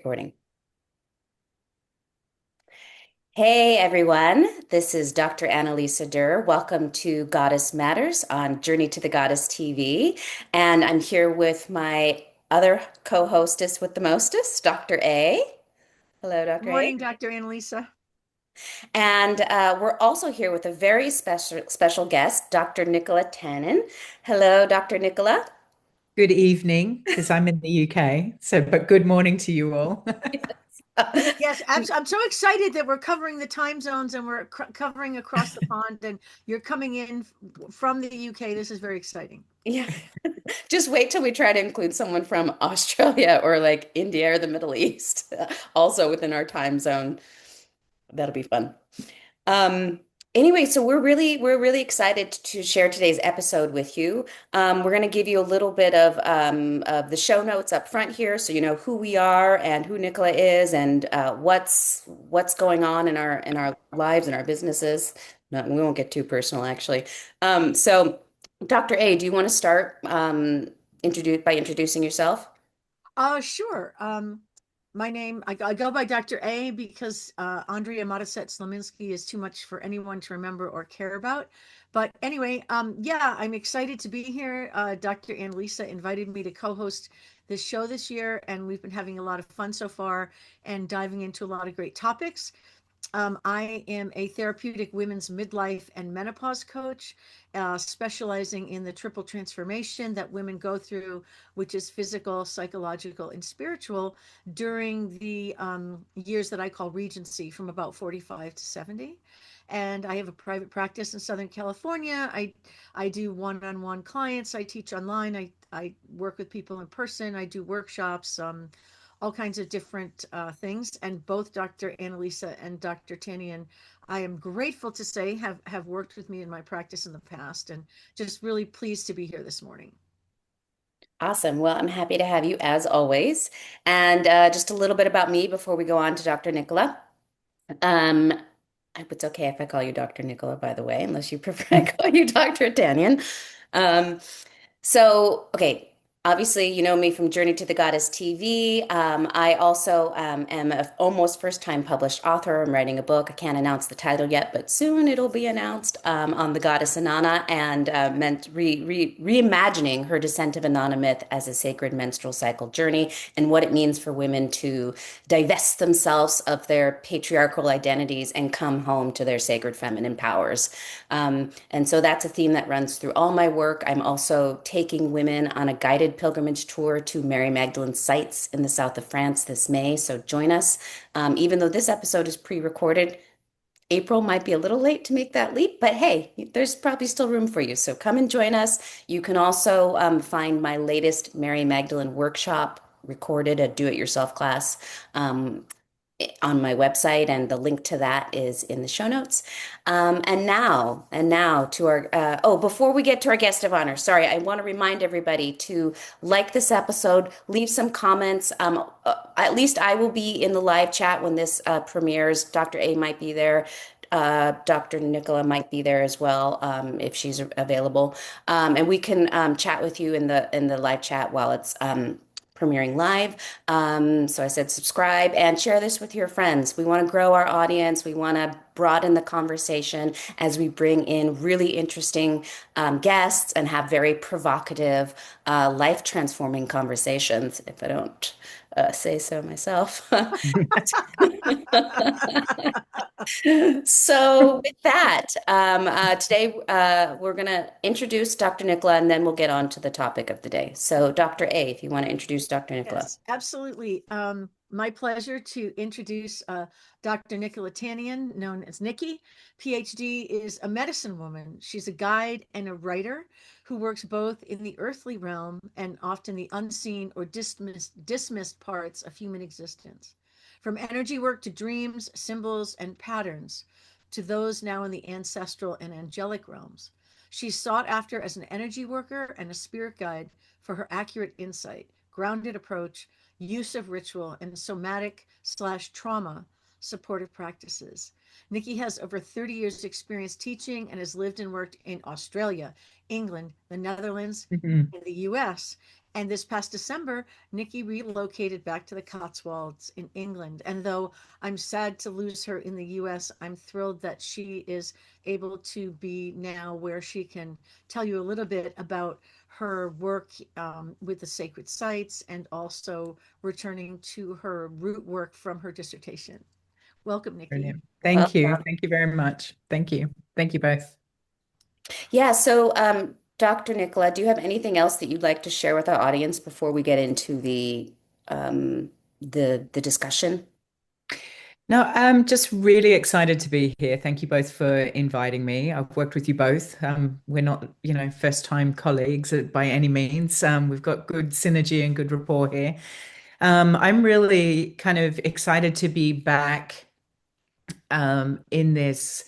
Recording. Hey everyone, this is Dr. Annalisa Durr. Welcome to Goddess Matters on Journey to the Goddess TV. And I'm here with my other co-hostess with the mostest, Dr. A. Hello, Good Dr. A. morning, Dr. Annalisa. And we're also here with a very special guest, Dr. Nicola Tannin. Hello, Dr. Nicola. Good evening, because I'm in the UK. But good morning to you all. Yes, I'm so excited that we're covering the time zones and we're covering across the pond, and you're coming in from the UK. This is very exciting. Yeah. Just wait till we try to include someone from Australia or like India or the Middle East, also within our time zone. That'll be fun. Um, anyway, so we're really excited to share today's episode with you. We're going to give you a little bit of the show notes up front here, so you know who we are and who Nicola is, and what's going on in our lives and our businesses. No, we won't get too personal, actually. So, Dr. A, do you want to start by introducing yourself? Sure. My name, I go by Dr. A because Andrea Mataset-Slaminski is too much for anyone to remember or care about. But anyway, yeah, I'm excited to be here. Dr. Annalisa invited me to co-host this show this year, and we've been having a lot of fun so far and diving into a lot of great topics. I am a therapeutic women's midlife and menopause coach, specializing in the triple transformation that women go through, which is physical, psychological, and spiritual during the years that I call Regency from about 45 to 70. And I have a private practice in Southern California. I do one-on-one clients. I teach online. I work with people in person. I do workshops. All kinds of different things. And both Dr. Annalisa and Dr. Tannion, I am grateful to say, have worked with me in my practice in the past, and just really pleased to be here this morning. Awesome. Well, I'm happy to have you as always. And just a little bit about me before we go on to Dr. Nicola. Um, I hope it's okay if I call you Dr. Nicola, by the way, unless you prefer I call you Dr. Tanyan. Um, okay, obviously, you know me from Journey to the Goddess TV. I also am an almost first-time published author. I'm writing a book. I can't announce the title yet, but soon it'll be announced on the goddess Inanna and meant reimagining her descent of Inanna myth as a sacred menstrual cycle journey and what it means for women to divest themselves of their patriarchal identities and come home to their sacred feminine powers. And so that's a theme that runs through all my work. I'm also taking women on a guided pilgrimage tour to Mary Magdalene's sites in the south of France this May. So join us. Even though this episode is pre-recorded, April might be a little late to make that leap, but hey, there's probably still room for you. So come and join us. You can also find my latest Mary Magdalene workshop recorded, a do-it-yourself class. On my website, and the link to that is in the show notes. And now to our before we get to our guest of honor, sorry, I want to remind everybody to like this episode, leave some comments. At least I will be in the live chat when this premieres. Dr. A might be there. Dr. Nicola might be there as well, if she's available, and we can chat with you in the live chat while it's premiering live. So I said subscribe and share this with your friends. We want to grow our audience. We want to broaden the conversation as we bring in really interesting guests and have very provocative, life transforming conversations, if I don't say so myself. So with that, today we're going to introduce Dr. Nicola, and then we'll get on to the topic of the day. So Dr. A, if you want to introduce Dr. Nicola. Yes, absolutely. My pleasure to introduce Dr. Nicola Tannion, known as Nikki. Ph.D. is a medicine woman. She's a guide and a writer who works both in the earthly realm and often the unseen or dismissed parts of human existence. From energy work to dreams, symbols, and patterns to those now in the ancestral and angelic realms. She's sought after as an energy worker and a spirit guide for her accurate insight, grounded approach, use of ritual, and somatic/trauma supportive practices. Nicky has over 30 years experience teaching and has lived and worked in Australia, England, the Netherlands, Mhm. and the US. And this past December, Nicky relocated back to the Cotswolds in England. And though I'm sad to lose her in the US, I'm thrilled that she is able to be now where she can tell you a little bit about her work with the sacred sites and also returning to her root work from her dissertation. Welcome, Nicky. Brilliant. Thank you. Welcome. Thank you very much. Thank you. Thank you both. Yeah, so Dr. Nicola, do you have anything else that you'd like to share with our audience before we get into um, the discussion? No, I'm just really excited to be here. Thank you both for inviting me. I've worked with you both. We're not, first time colleagues by any means. We've got good synergy and good rapport here. I'm really kind of excited to be back in this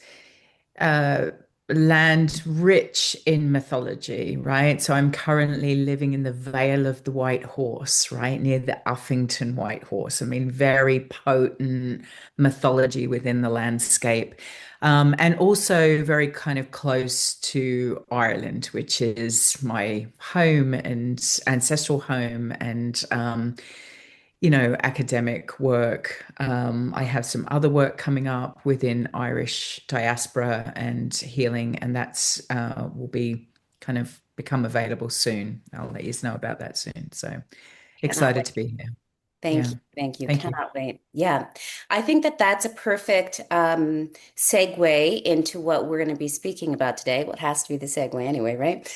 uh, land rich in mythology, right? So I'm currently living in the Vale of the White Horse, right, near the Uffington White Horse. I mean, very potent mythology within the landscape. And also very kind of close to Ireland, which is my home and ancestral home and academic work. I have some other work coming up within Irish diaspora and healing, and that's will be kind of become available soon. I'll let you know about that soon. So Cannot excited wait. to be here. Thank Yeah. you. Thank you. Thank you. Cannot wait. Yeah. I think that that's a perfect segue into what we're going to be speaking about today. What has to be the segue anyway, right?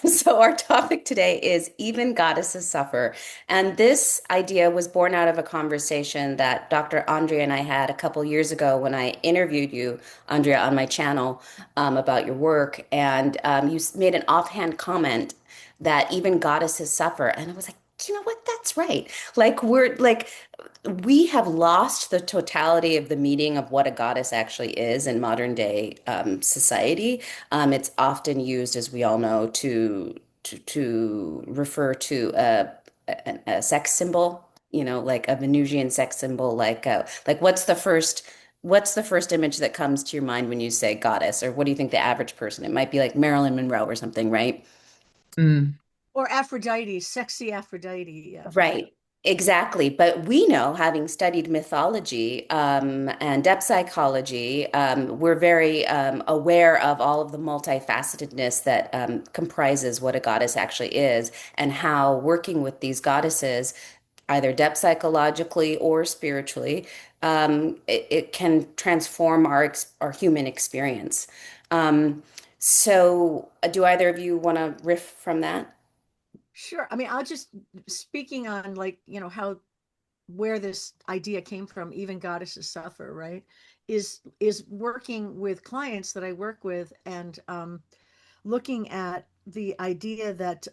So our topic today is even goddesses suffer. And this idea was born out of a conversation that Dr. Andrea and I had a couple years ago when I interviewed you, Andrea, on my channel about your work. And you made an offhand comment that even goddesses suffer. And I was like, you know what? That's right. We have lost the totality of the meaning of what a goddess actually is in modern day society. It's often used, as we all know, to refer to a sex symbol, like a Venusian sex symbol. Like what's the first image that comes to your mind when you say goddess, or what do you think the average person? It might be like Marilyn Monroe or something, right? Mm, Or Aphrodite, sexy Aphrodite. Yeah. Right, exactly. But we know, having studied mythology and depth psychology, we're very aware of all of the multifacetedness that comprises what a goddess actually is, and how working with these goddesses, either depth psychologically or spiritually, it can transform our human experience. So, do either of you want to riff from that? Sure. I mean, I'll just speaking on like, how where this idea came from, even goddesses suffer, right? Is working with clients that I work with and looking at the idea that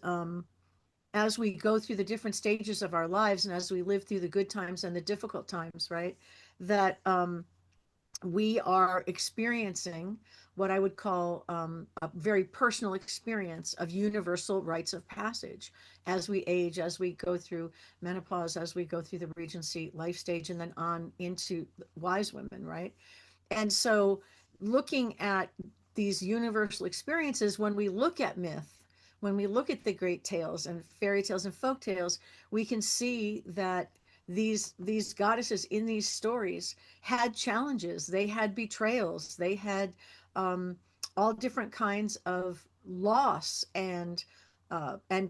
as we go through the different stages of our lives and as we live through the good times and the difficult times, right? That we are experiencing what I would call a very personal experience of universal rites of passage as we age, as we go through menopause, as we go through the Regency life stage, and then on into wise women, right? And so, looking at these universal experiences, when we look at myth, when we look at the great tales and fairy tales and folk tales, we can see that these goddesses in these stories had challenges. They had betrayals. They had um, all different kinds of loss and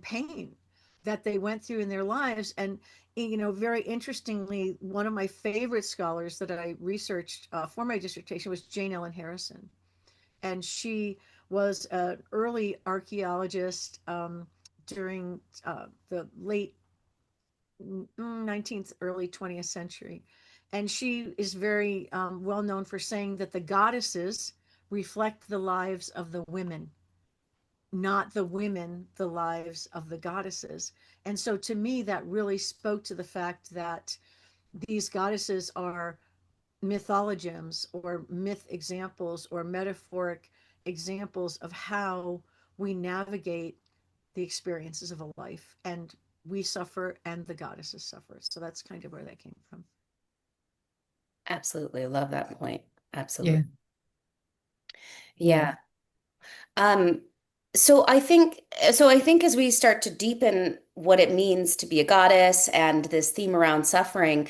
pain that they went through in their lives. And very interestingly, one of my favorite scholars that I researched for my dissertation was Jane Ellen Harrison, and she was an early archaeologist during the late 19th, early 20th century. And she is very well known for saying that the goddesses reflect the lives of the women, not the women, the lives of the goddesses. And so to me, that really spoke to the fact that these goddesses are mythologems or myth examples or metaphoric examples of how we navigate the experiences of a life. And we suffer and the goddesses suffer. So that's kind of where that came from. Absolutely. Love that point. Absolutely. Yeah. Yeah. Yeah. Um, so I think as we start to deepen what it means to be a goddess and this theme around suffering,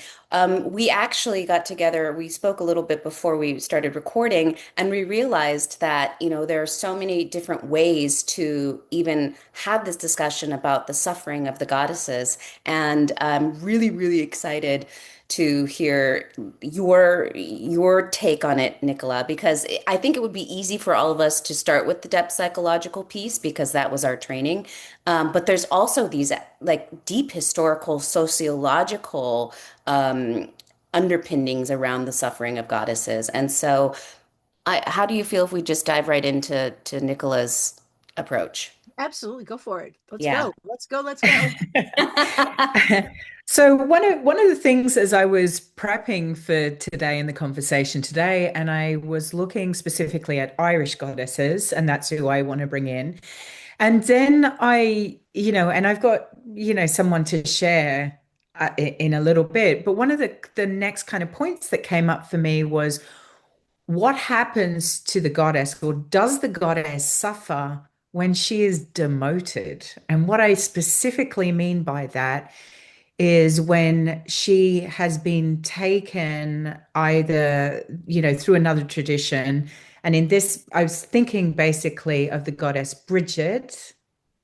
we actually got together, we spoke a little bit before we started recording, and we realized that, there are so many different ways to even have this discussion about the suffering of the goddesses. And I'm really, really excited to hear your take on it, Nicola, because I think it would be easy for all of us to start with the depth psychological piece because that was our training. But there's also these like deep historical, sociological underpinnings around the suffering of goddesses. And so, how do you feel if we just dive right into Nicola's approach? Absolutely, go for it. Let's Yeah. go. Let's go. Let's go. So one of the things as I was prepping for today in the conversation today, and I was looking specifically at Irish goddesses, and that's who I want to bring in. And then and I've got, someone to share in a little bit. But one of the next kind of points that came up for me was what happens to the goddess, or does the goddess suffer when she is demoted? And what I specifically mean by that is when she has been taken either, through another tradition. And in this, I was thinking basically of the goddess Bridget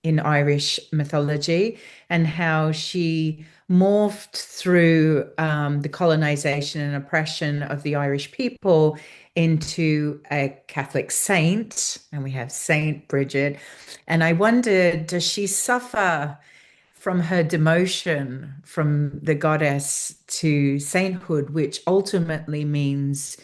in Irish mythology and how she morphed through the colonization and oppression of the Irish people into a Catholic saint. And we have Saint Bridget. And I wondered, does she suffer from her demotion from the goddess to sainthood, which ultimately means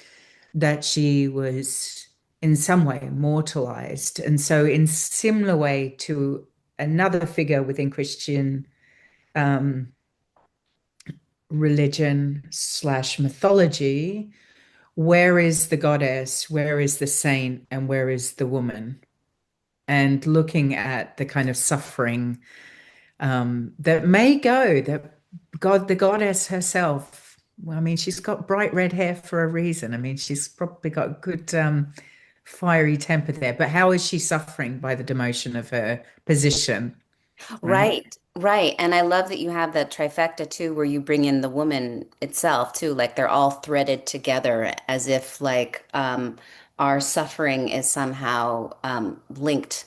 that she was in some way immortalized? And so, in similar way to another figure within Christian um, religion slash mythology, where is the goddess? Where is the saint? And where is the woman? And looking at the kind of suffering that may go that the goddess herself. Well, I mean, she's got bright red hair for a reason. I mean, she's probably got a good fiery temper there. But how is she suffering by the demotion of her position, right? Right, right. And I love that you have that trifecta too, where you bring in the woman itself too. Like they're all threaded together as if like our suffering is somehow linked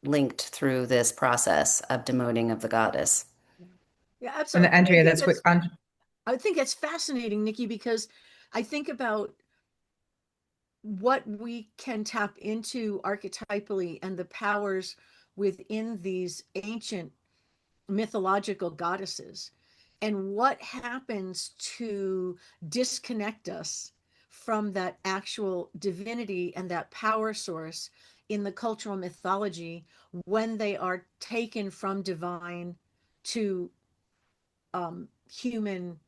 through this process of demoting of the goddess. Yeah, And absolutely. Andrea, that's what I think that's fascinating, Nikki, because I think about what we can tap into archetypally and the powers within these ancient mythological goddesses and what happens to disconnect us from that actual divinity and that power source in the cultural mythology when they are taken from divine to human,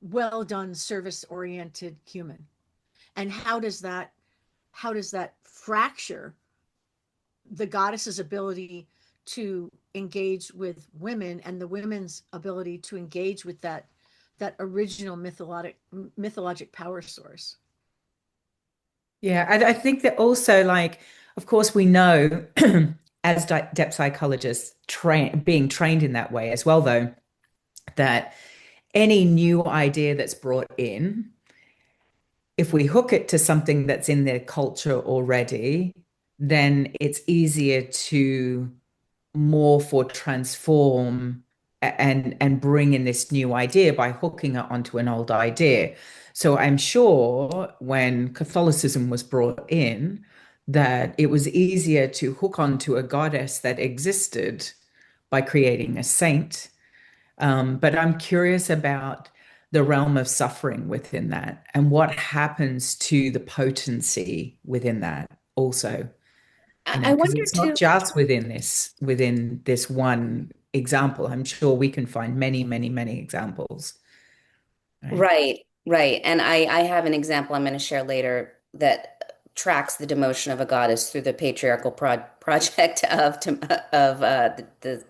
well done, service oriented human. And how does that fracture the goddess's ability to engage with women and the women's ability to engage with that original mythologic power source. Yeah, I think that also, like, of course, we know as depth psychologists being trained in that way as well, though, that any new idea that's brought in, if we hook it to something that's in their culture already, then it's easier to morph or transform and bring in this new idea by hooking it onto an old idea. So I'm sure when Catholicism was brought in, that it was easier to hook onto a goddess that existed by creating a saint. But I'm curious about the realm of suffering within that and what happens to the potency within that also, I because wonder it's not too. just within this one example. I'm sure we can find many, many, many examples, right? Right, right. And I have an example I'm going to share later that tracks the demotion of a goddess through the patriarchal project of the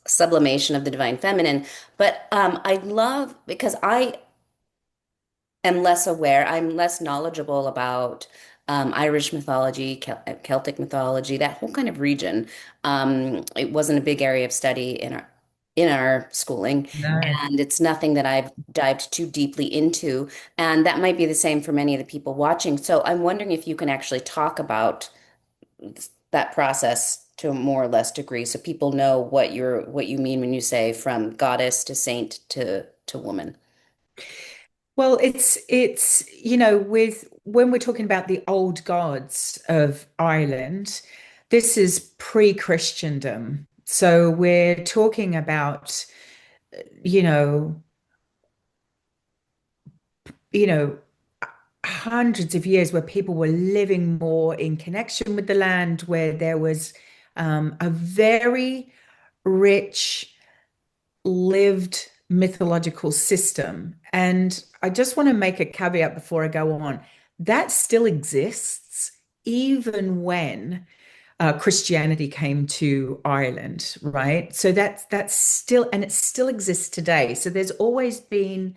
sublimation of the divine feminine. But I love because am less aware. I'm less knowledgeable about Irish mythology, Celtic mythology, that whole kind of region. It wasn't a big area of study in our schooling, No. and it's nothing that I've dived too deeply into. And that might be the same for many of the people watching. So I'm wondering if you can actually talk about that process to a more or less degree, so people know what you mean when you say from goddess to saint to woman. Well, it's you know, with when we're talking about the old gods of Ireland, this is pre-Christendom. So we're talking about, you know, you know, hundreds of years where people were living more in connection with the land, where there was a very rich lived mythological system. And I just want to make a caveat before I go on. That still exists even when Christianity came to Ireland, right? So that's still, and it still exists today. So there's always been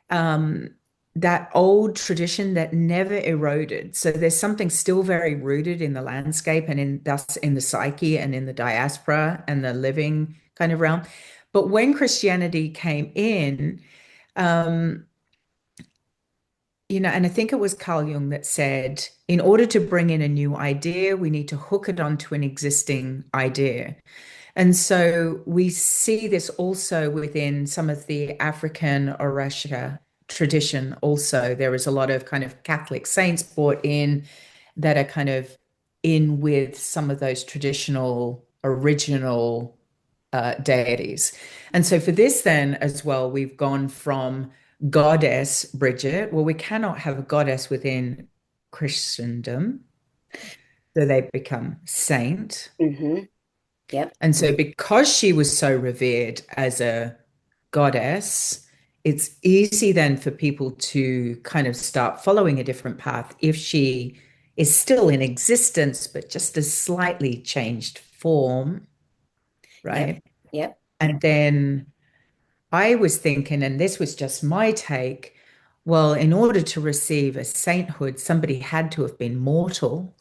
um, that old tradition that never eroded. So there's something still very rooted in the landscape and in thus in the psyche and in the diaspora and the living kind of realm. But when Christianity came in, um, and I think it was Carl Jung that said, in order to bring in a new idea, we need to hook it onto an existing idea. And so we see this also within some of the African Orisha tradition also. There is a lot of kind of Catholic saints brought in that are kind of in with some of those traditional original deities. And so for this then as well, we've gone from goddess Bridget. Well, we cannot have a goddess within Christendom, so they become saint. Hmm. Yep. And so, because she was so revered as a goddess, it's easy then for people to kind of start following a different path if she is still in existence, but just a slightly changed form, Yep. right? Yep. And then I was thinking, and this was just my take, well, in order to receive a sainthood, somebody had to have been mortal.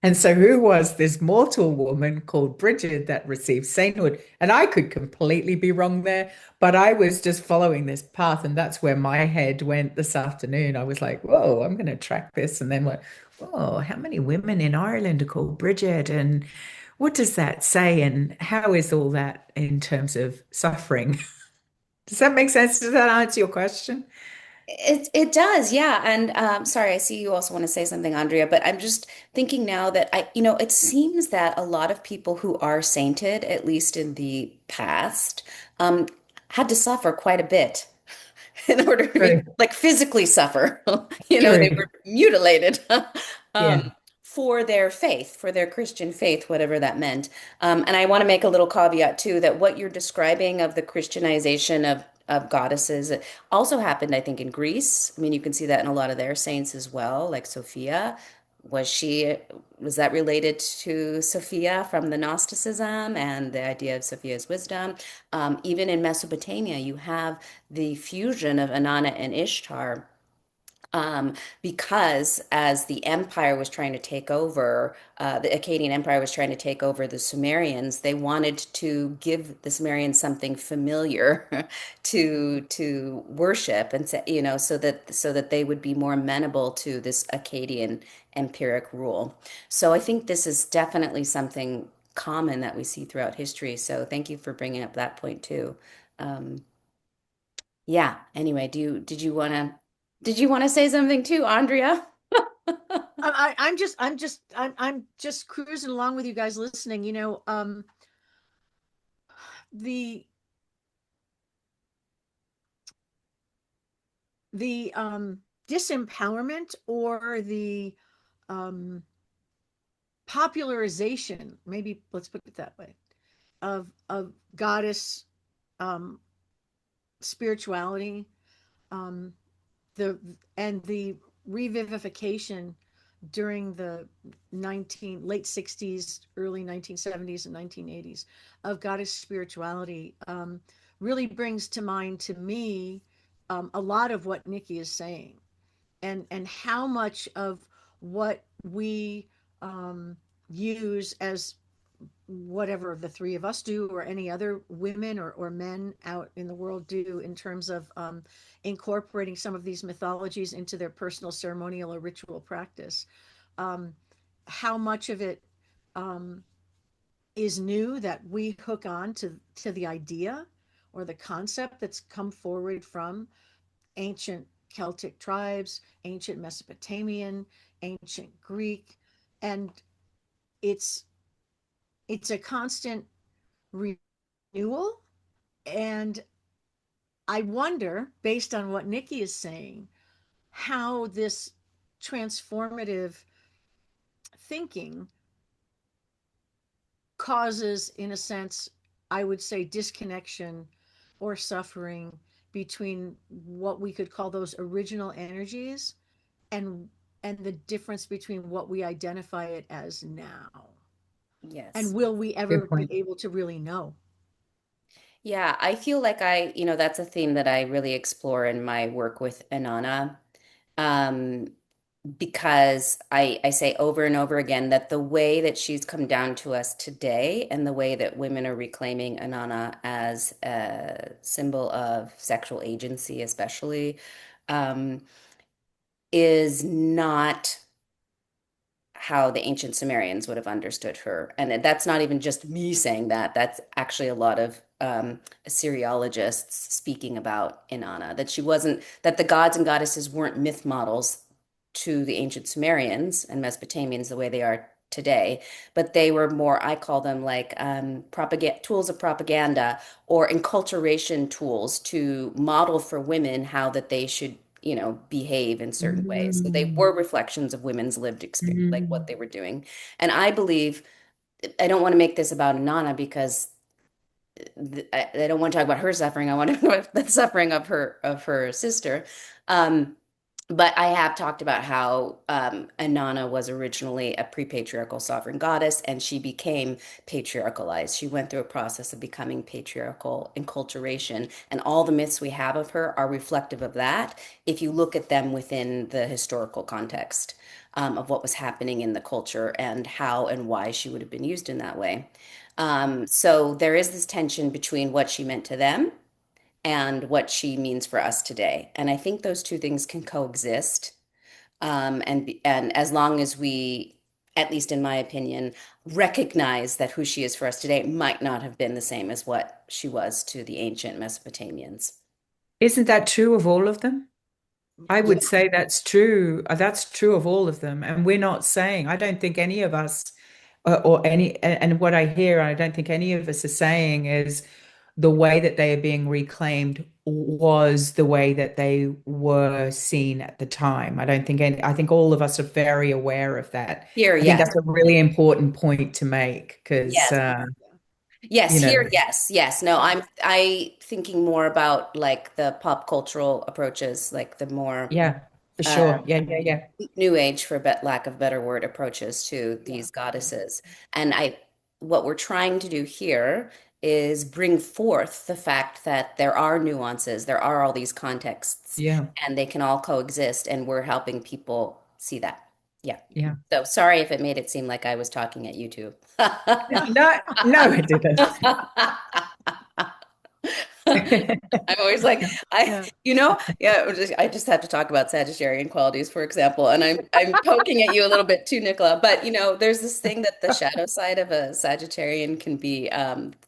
And so, who was this mortal woman called Bridget that received sainthood? And I could completely be wrong there, but I was just following this path. And that's where my head went this afternoon. I was like, whoa, I'm going to track this. And then went, whoa, how many women in Ireland are called Bridget? And what does that say? And how is all that in terms of suffering? Does that make sense? Does that answer your question? It does, yeah. And sorry, I see you also want to say something, Andrea, but I'm just thinking now that it seems that a lot of people who are sainted, at least in the past, um, had to suffer quite a bit in order to be True. like physically suffer. They True. were mutilated um, Yeah. for their faith, for their Christian faith, whatever that meant. And I want to make a little caveat too that what you're describing of the Christianization of goddesses also happened, I think, in Greece. I mean, you can see that in a lot of their saints as well, like Sophia. Was that related to Sophia from the Gnosticism and the idea of Sophia's wisdom? Even in Mesopotamia, you have the fusion of Inanna and Ishtar, because as the empire was trying to take over, the Akkadian Empire was trying to take over the Sumerians, they wanted to give the Sumerians something familiar to worship, and so that they would be more amenable to this Akkadian empiric rule. So I think this is definitely something common that we see throughout history. So thank you for bringing up that point too. Um, yeah. Anyway, did you want to say something too, Andrea? I'm just cruising along with you guys listening. The disempowerment or the um, popularization, maybe let's put it that way, of goddess um, spirituality, um, the and the revivification during the late 60s, early 1970s, and 1980s of goddess spirituality really brings to mind to me a lot of what Nikki is saying, and how much of what we um, use as whatever the three of us do, or any other women or men out in the world do, in terms of incorporating some of these mythologies into their personal ceremonial or ritual practice. Um, how much of it um, is new that we hook on to the idea or the concept that's come forward from ancient Celtic tribes, ancient Mesopotamian, ancient Greek, and it's it's a constant renewal. And I wonder, based on what Nikki is saying, how this transformative thinking causes, in a sense, I would say, disconnection or suffering between what we could call those original energies and the difference between what we identify it as now. And Yes. will we ever Good be point. able to really know? Yeah, I feel like that's a theme that I really explore in my work with Inanna. Um, because I say over and over again that the way that she's come down to us today and the way that women are reclaiming Inanna as a symbol of sexual agency, especially, um, is not how the ancient Sumerians would have understood her. And that's not even just me saying that. That's actually a lot of Assyriologists speaking about Inanna, that she wasn't, that the gods and goddesses weren't myth models to the ancient Sumerians and Mesopotamians the way they are today, but they were more, I call them like propaganda tools of propaganda or enculturation tools to model for women how that they should behave in certain ways. So they Mm, were reflections of women's lived experience, like what mm, they were doing. And I believe, I don't want to make this about Nana because I don't want to talk about her suffering. I want to talk about the suffering of her sister. Um, but I have talked about how Inanna was originally a pre-patriarchal sovereign goddess, and she became patriarchalized. She went through a process of becoming patriarchal enculturation, and all the myths we have of her are reflective of that. If you look at them within the historical context of what was happening in the culture and how and why she would have been used in that way. So there is this tension between what she meant to them and what she means for us today. And I think those two things can coexist. And as long as we, at least in my opinion, recognize that who she is for us today might not have been the same as what she was to the ancient Mesopotamians. Isn't that true of all of them? I Yeah. would say that's true. That's true of all of them. And we're not saying, I don't think any of us, or any, and what I hear, I don't think any of us are saying is the way that they are being reclaimed was the way that they were seen at the time. I don't think any, I think all of us are very aware of that. Here, I think yes. that's a really important point to make because, Yes. Yes, you know, here, yes, yes. No, I thinking more about like the pop cultural approaches, like the more yeah, for uh, sure. Yeah, yeah, yeah, new age, for lack of better word, approaches to Yeah. these goddesses. And what we're trying to do here is bring forth the fact that there are nuances, there are all these contexts, yeah, and they can all coexist, and we're helping people see that. Yeah. yeah. So sorry if it made it seem like I was talking at you two. No, no, it didn't. I'm always like, Yeah. yeah, I just have to talk about Sagittarian qualities, for example, and I'm poking at you a little bit too, Nicola. But there's this thing that the shadow side of a Sagittarian can be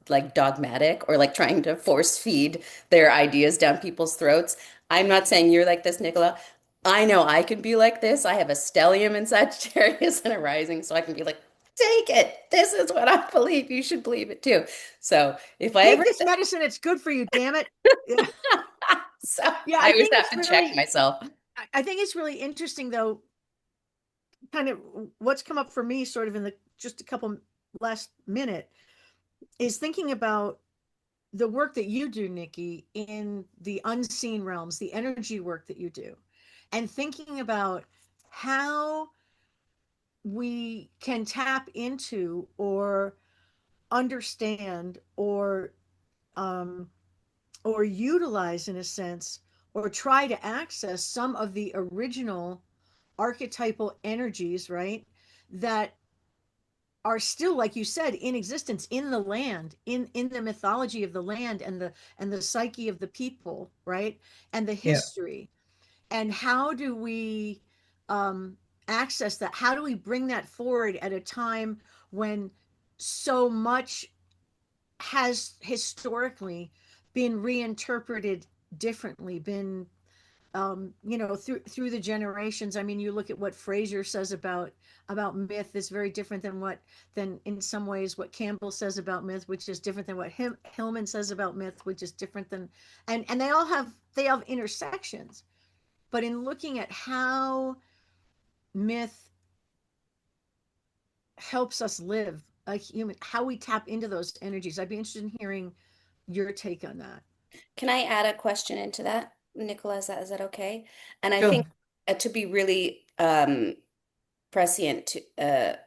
like dogmatic or like trying to force feed their ideas down people's throats. I'm not saying you're like this, Nicola. I know I can be like this. I have a stellium in Sagittarius and a rising, so I can be like, take it. This is what I believe. You should believe it too. So if I Take ever this medicine. It's good for you, damn it. Yeah. So Yeah. I always have to check myself. I think it's really interesting though, kind of what's come up for me sort of in the just a couple last minute is thinking about the work that you do, Nikki, in the unseen realms, the energy work that you do, and thinking about how we can tap into or understand um, or utilize, in a sense, or try to access some of the original archetypal energies, right? That are still, like you said, in existence in the land, in the mythology of the land, and the psyche of the people, right? And the Yeah. history. And how do we um access that? How do we bring that forward at a time when so much has historically been reinterpreted differently, been through the generations. I mean, you look at what Fraser says about myth is very different than in some ways what Campbell says about myth, which is different than what Hillman says about myth, which is different than, and they have intersections. But in looking at how myth helps us live a human, how we tap into those energies, I'd be interested in hearing your take on that. Can I add a question into that, Nicola? Is that okay? And I think Sure. to be really prescient to,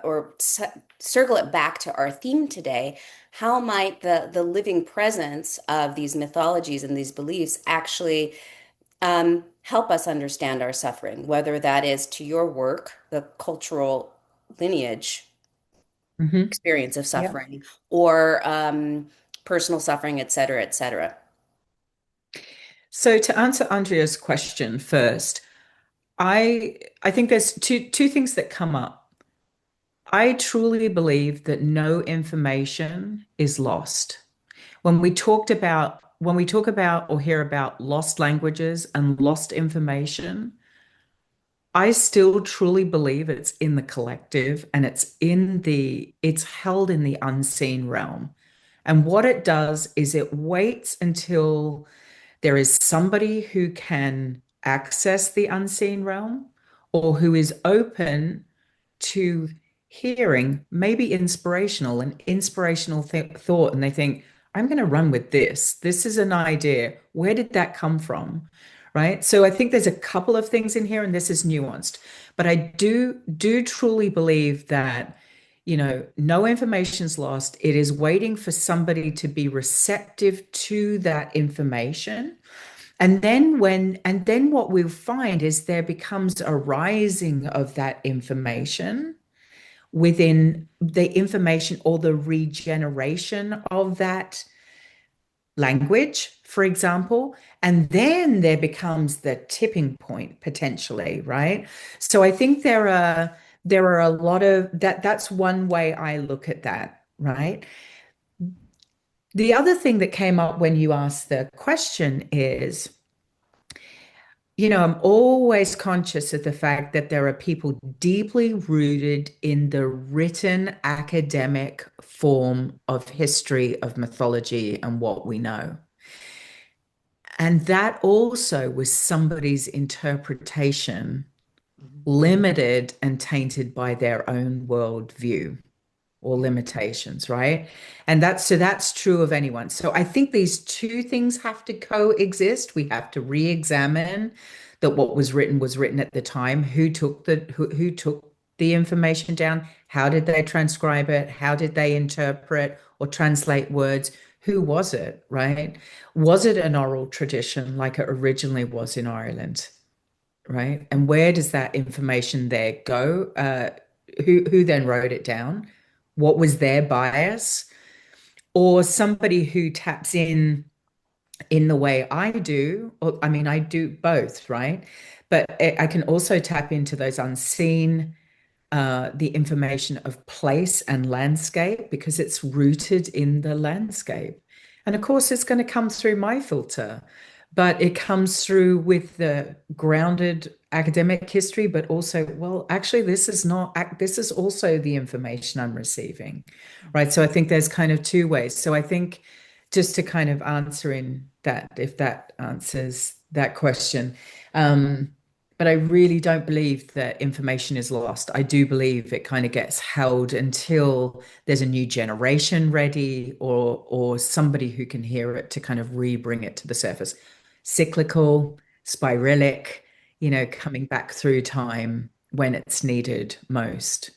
or circle it back to our theme today, how might the living presence of these mythologies and these beliefs actually help us understand our suffering, whether that is to your work, the cultural lineage Hmm. experience of Yeah. suffering, or personal suffering, et cetera, et cetera. So to answer Andrea's question first, I think there's two things that come up. I truly believe that no information is lost. When we talk about or hear about lost languages and lost information, I still truly believe it's in the collective and it's held in the unseen realm. And what it does is it waits until there is somebody who can access the unseen realm or who is open to hearing maybe an inspirational thought, and they think, I'm going to run with this. This is an idea. Where did that come from? Right. So I think there's a couple of things in here, and this is nuanced, but I do truly believe that, no information's lost. It is waiting for somebody to be receptive to that information. And then what we'll find is there becomes a rising of that information within the information or the regeneration of that language, for example. And then there becomes the tipping point potentially, right? So I think there are a lot of that's one way I look at that, right? The other thing that came up when you asked the question is, I'm always conscious of the fact that there are people deeply rooted in the written academic form of history of mythology and what we know. And that also was somebody's interpretation, limited and tainted by their own worldview or limitations, right? And that's true of anyone. So I think these two things have to coexist. We have to re-examine that what was written at the time, who took the information down, how did they transcribe it, how did they interpret or translate words, who was it, right? Was it an oral tradition like it originally was in Ireland? Right? And where does that information there go? Who then wrote it down? What was their bias? Or somebody who taps in the way I do, or I mean, I do both, right? But I can also tap into those unseen, the information of place and landscape because it's rooted in the landscape. And of course, it's going to come through my filter, but it comes through with the grounded academic history, but also, well, actually, this is also the information I'm receiving, right? So I think there's kind of two ways. So I think just to kind of answer in that, if that answers that question, but I really don't believe that information is lost. I do believe it kind of gets held until there's a new generation ready or somebody who can hear it to kind of re-bring it to the surface. Cyclical, spiralic, coming back through time when it's needed most.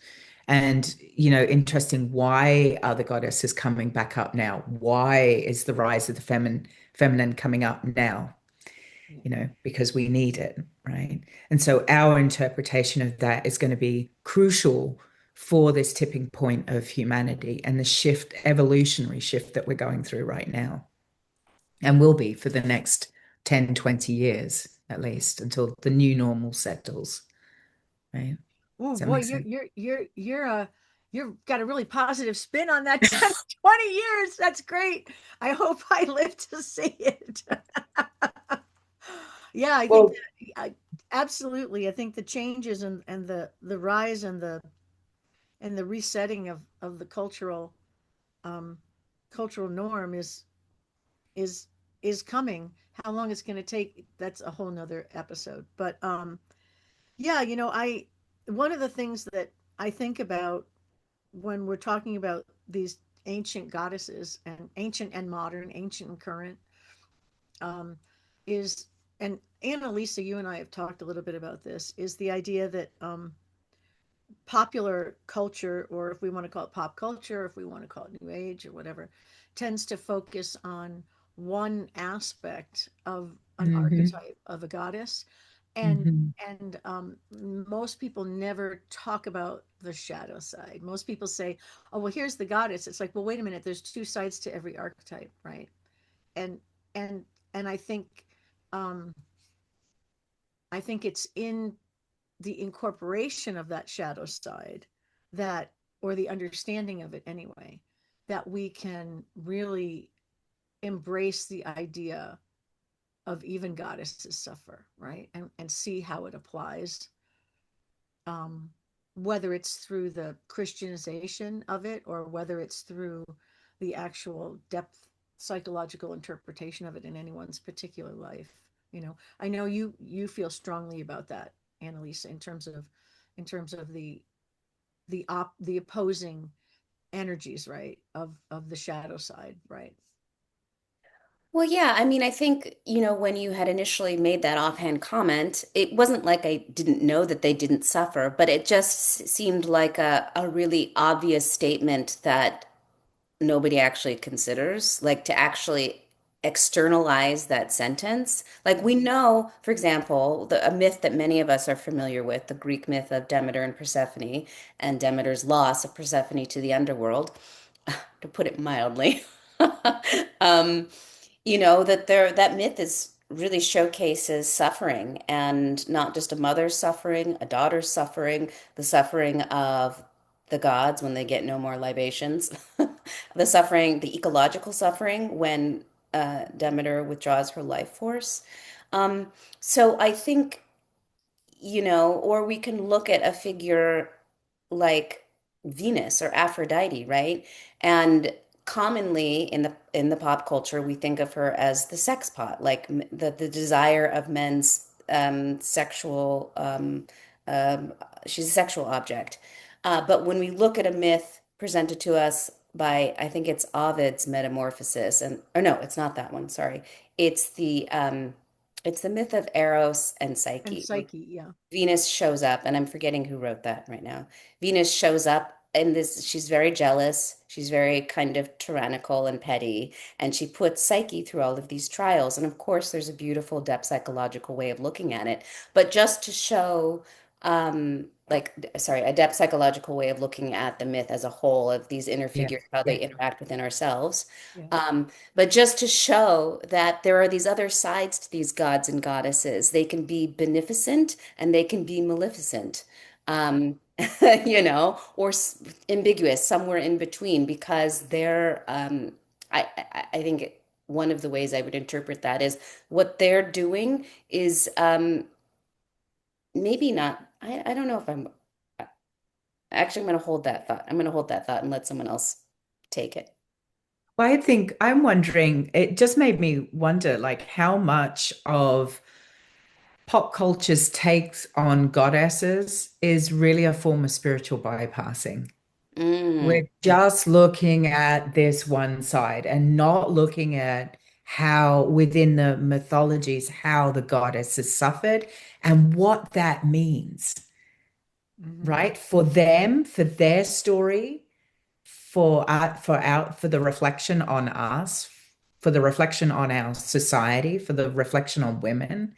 And, interesting, why are the goddesses coming back up now? Why is the rise of the feminine coming up now? Yeah. because we need it, right? And so our interpretation of that is going to be crucial for this tipping point of humanity and the shift, evolutionary shift that we're going through right now, and will be for the next 10, 20 years at least until the new normal settles, right? Oh Does that boy, make sense? you've got a really positive spin on that 10, 20 years. That's great. I hope I live to see it. Yeah, I think Well, that absolutely. I think the changes and the rise and the resetting of the um cultural norm is is coming. How long it's going to take, that's a whole nother episode. But yeah, I one of the things that I think about when we're talking about these ancient goddesses, and ancient and modern, ancient and current, um, is, and Annalisa, you and I have talked a little bit about this, is the idea that popular culture, or if we want to call it pop culture, if we want to call it new age or whatever, tends to focus on one aspect of an mhm, archetype of a goddess, and mhm. most people never talk about the shadow side. Most people say, oh well, here's the goddess. It's like, well, wait a minute, there's two sides to every archetype, right? And and and um I think it's in the incorporation of that shadow side, that, or the understanding of it anyway, that we can really embrace the idea of even goddesses suffer, right? And see how it applies, um, whether it's through the Christianization of it, or whether it's through the actual depth psychological interpretation of it in anyone's particular life. I know you feel strongly about that, Annalisa, in terms of the opposing energies, right, of the shadow side, right? Well, yeah, I mean, I think, when you had initially made that offhand comment, it wasn't like I didn't know that they didn't suffer, but it just seemed like a really obvious statement that nobody actually considers, like to actually externalize that sentence. Like we Mhm. know, for example, a myth that many of us are familiar with, the Greek myth of Demeter and Persephone, and Demeter's loss of Persephone to the underworld, to put it mildly. Um, that that myth is really showcases suffering, and not just a mother's suffering, a daughter's suffering, the suffering of the gods when they get no more libations, the suffering, the ecological suffering when Demeter withdraws her life force. Um, so I think, or we can look at a figure like Venus or Aphrodite, right? And commonly in the pop culture, we think of her as the sex pot, like the desire of men's sexual. Um, she's a sexual object. But when we look at a myth presented to us by, I think it's Ovid's Metamorphosis, and or no, it's not that one. Sorry, it's the um, it's the myth of Eros and And Psyche. Psyche, yeah. Venus shows up, and I'm forgetting who wrote that right now. Venus shows up, and she's very jealous. She's very kind of tyrannical and petty, and she puts Psyche through all of these trials. And of course, there's a beautiful depth psychological way of looking at it, but just to show, sorry, a depth psychological way of looking at the myth as a whole of these inner Yeah, figures, how they yeah. interact within ourselves. Yeah. But just to show that there are these other sides to these gods and goddesses. They can be beneficent and they can be maleficent, um, or ambiguous, somewhere in between, because I think one of the ways I would interpret that is what they're doing is maybe not, I don't know if actually, I'm going to hold that thought. I'm going to hold that thought and let someone else take it. Well, I think I'm wondering, it just made me wonder like how much of pop culture's takes on goddesses is really a form of spiritual bypassing. Mm. We're just looking at this one side and not looking at how within the mythologies, how the goddess has suffered and what that means, Hmm. right? For them, for their story, for the reflection on us. for the reflection on our society, for the reflection on women,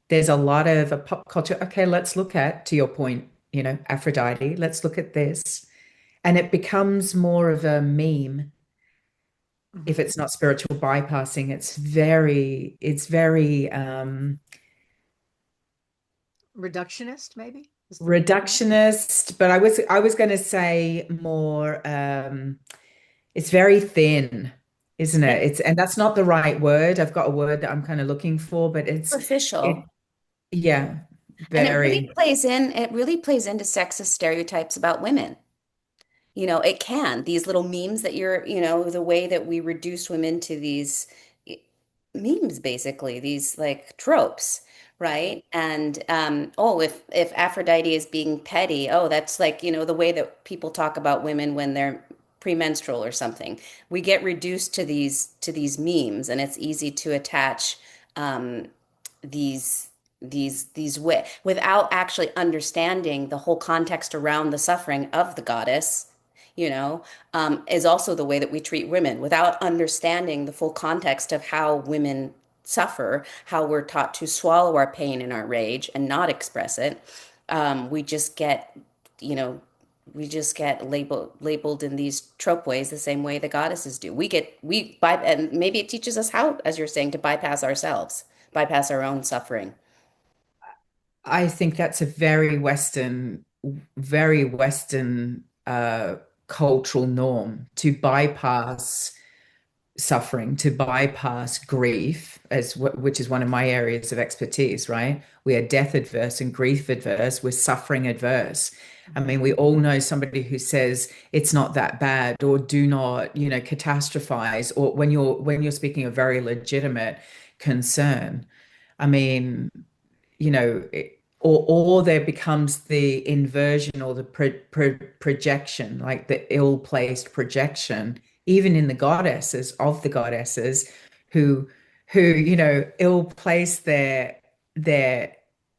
there's a lot of a pop culture. Okay, let's look at, to your point, Aphrodite, let's look at this. And it becomes more of a meme if Mhm. it's not spiritual bypassing. It's very Reductionist, maybe is the word. reductionist, but I was going to say more it's very thin, isn't it? It's And that's not the right word. I've got a word that I'm kind of looking for, but it superficial. yeah, And very. it really plays into sexist stereotypes about women. It can. These little memes that the way that we reduce women to these eh, memes, basically, these like tropes, right? And oh, if Aphrodite is being petty, oh, that's like, the way that people talk about women when they're premenstrual or something. We get reduced to these memes, and it's easy to attach um, these without actually understanding the whole context around the suffering of the goddess, is also the way that we treat women without understanding the full context of how women suffer, how we're taught to swallow our pain and our rage and not express it. We just get, you know, we just get labeled in these trope ways the same way the goddesses do. And maybe it teaches us how, as you're saying, to bypass ourselves, bypass our own suffering. I think that's a very Western cultural norm to bypass suffering, to bypass grief, which is one of my areas of expertise, right? We are death adverse and grief adverse. We're suffering adverse. I Mhm. mean, we all know somebody who says it's not that bad, or do not, catastrophize, or when you're speaking of very legitimate concern. I mean, or there becomes the inversion or the projection, like the ill-placed projection, even in the goddesses, who ill-place their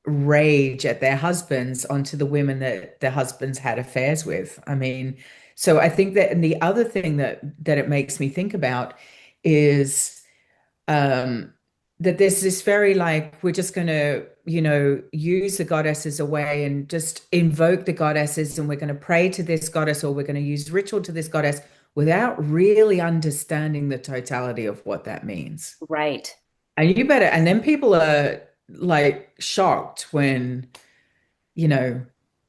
rage at their husbands onto the women that their husbands had affairs with. I mean, so I think that, and the other thing that it makes me think about is um that there's this very, like, we're just going to use the goddesses away and just invoke the goddesses, and we're going to pray to this goddess, or we're going to use ritual to this goddess without really understanding the totality of what that means. Right. And then people are like shocked when you know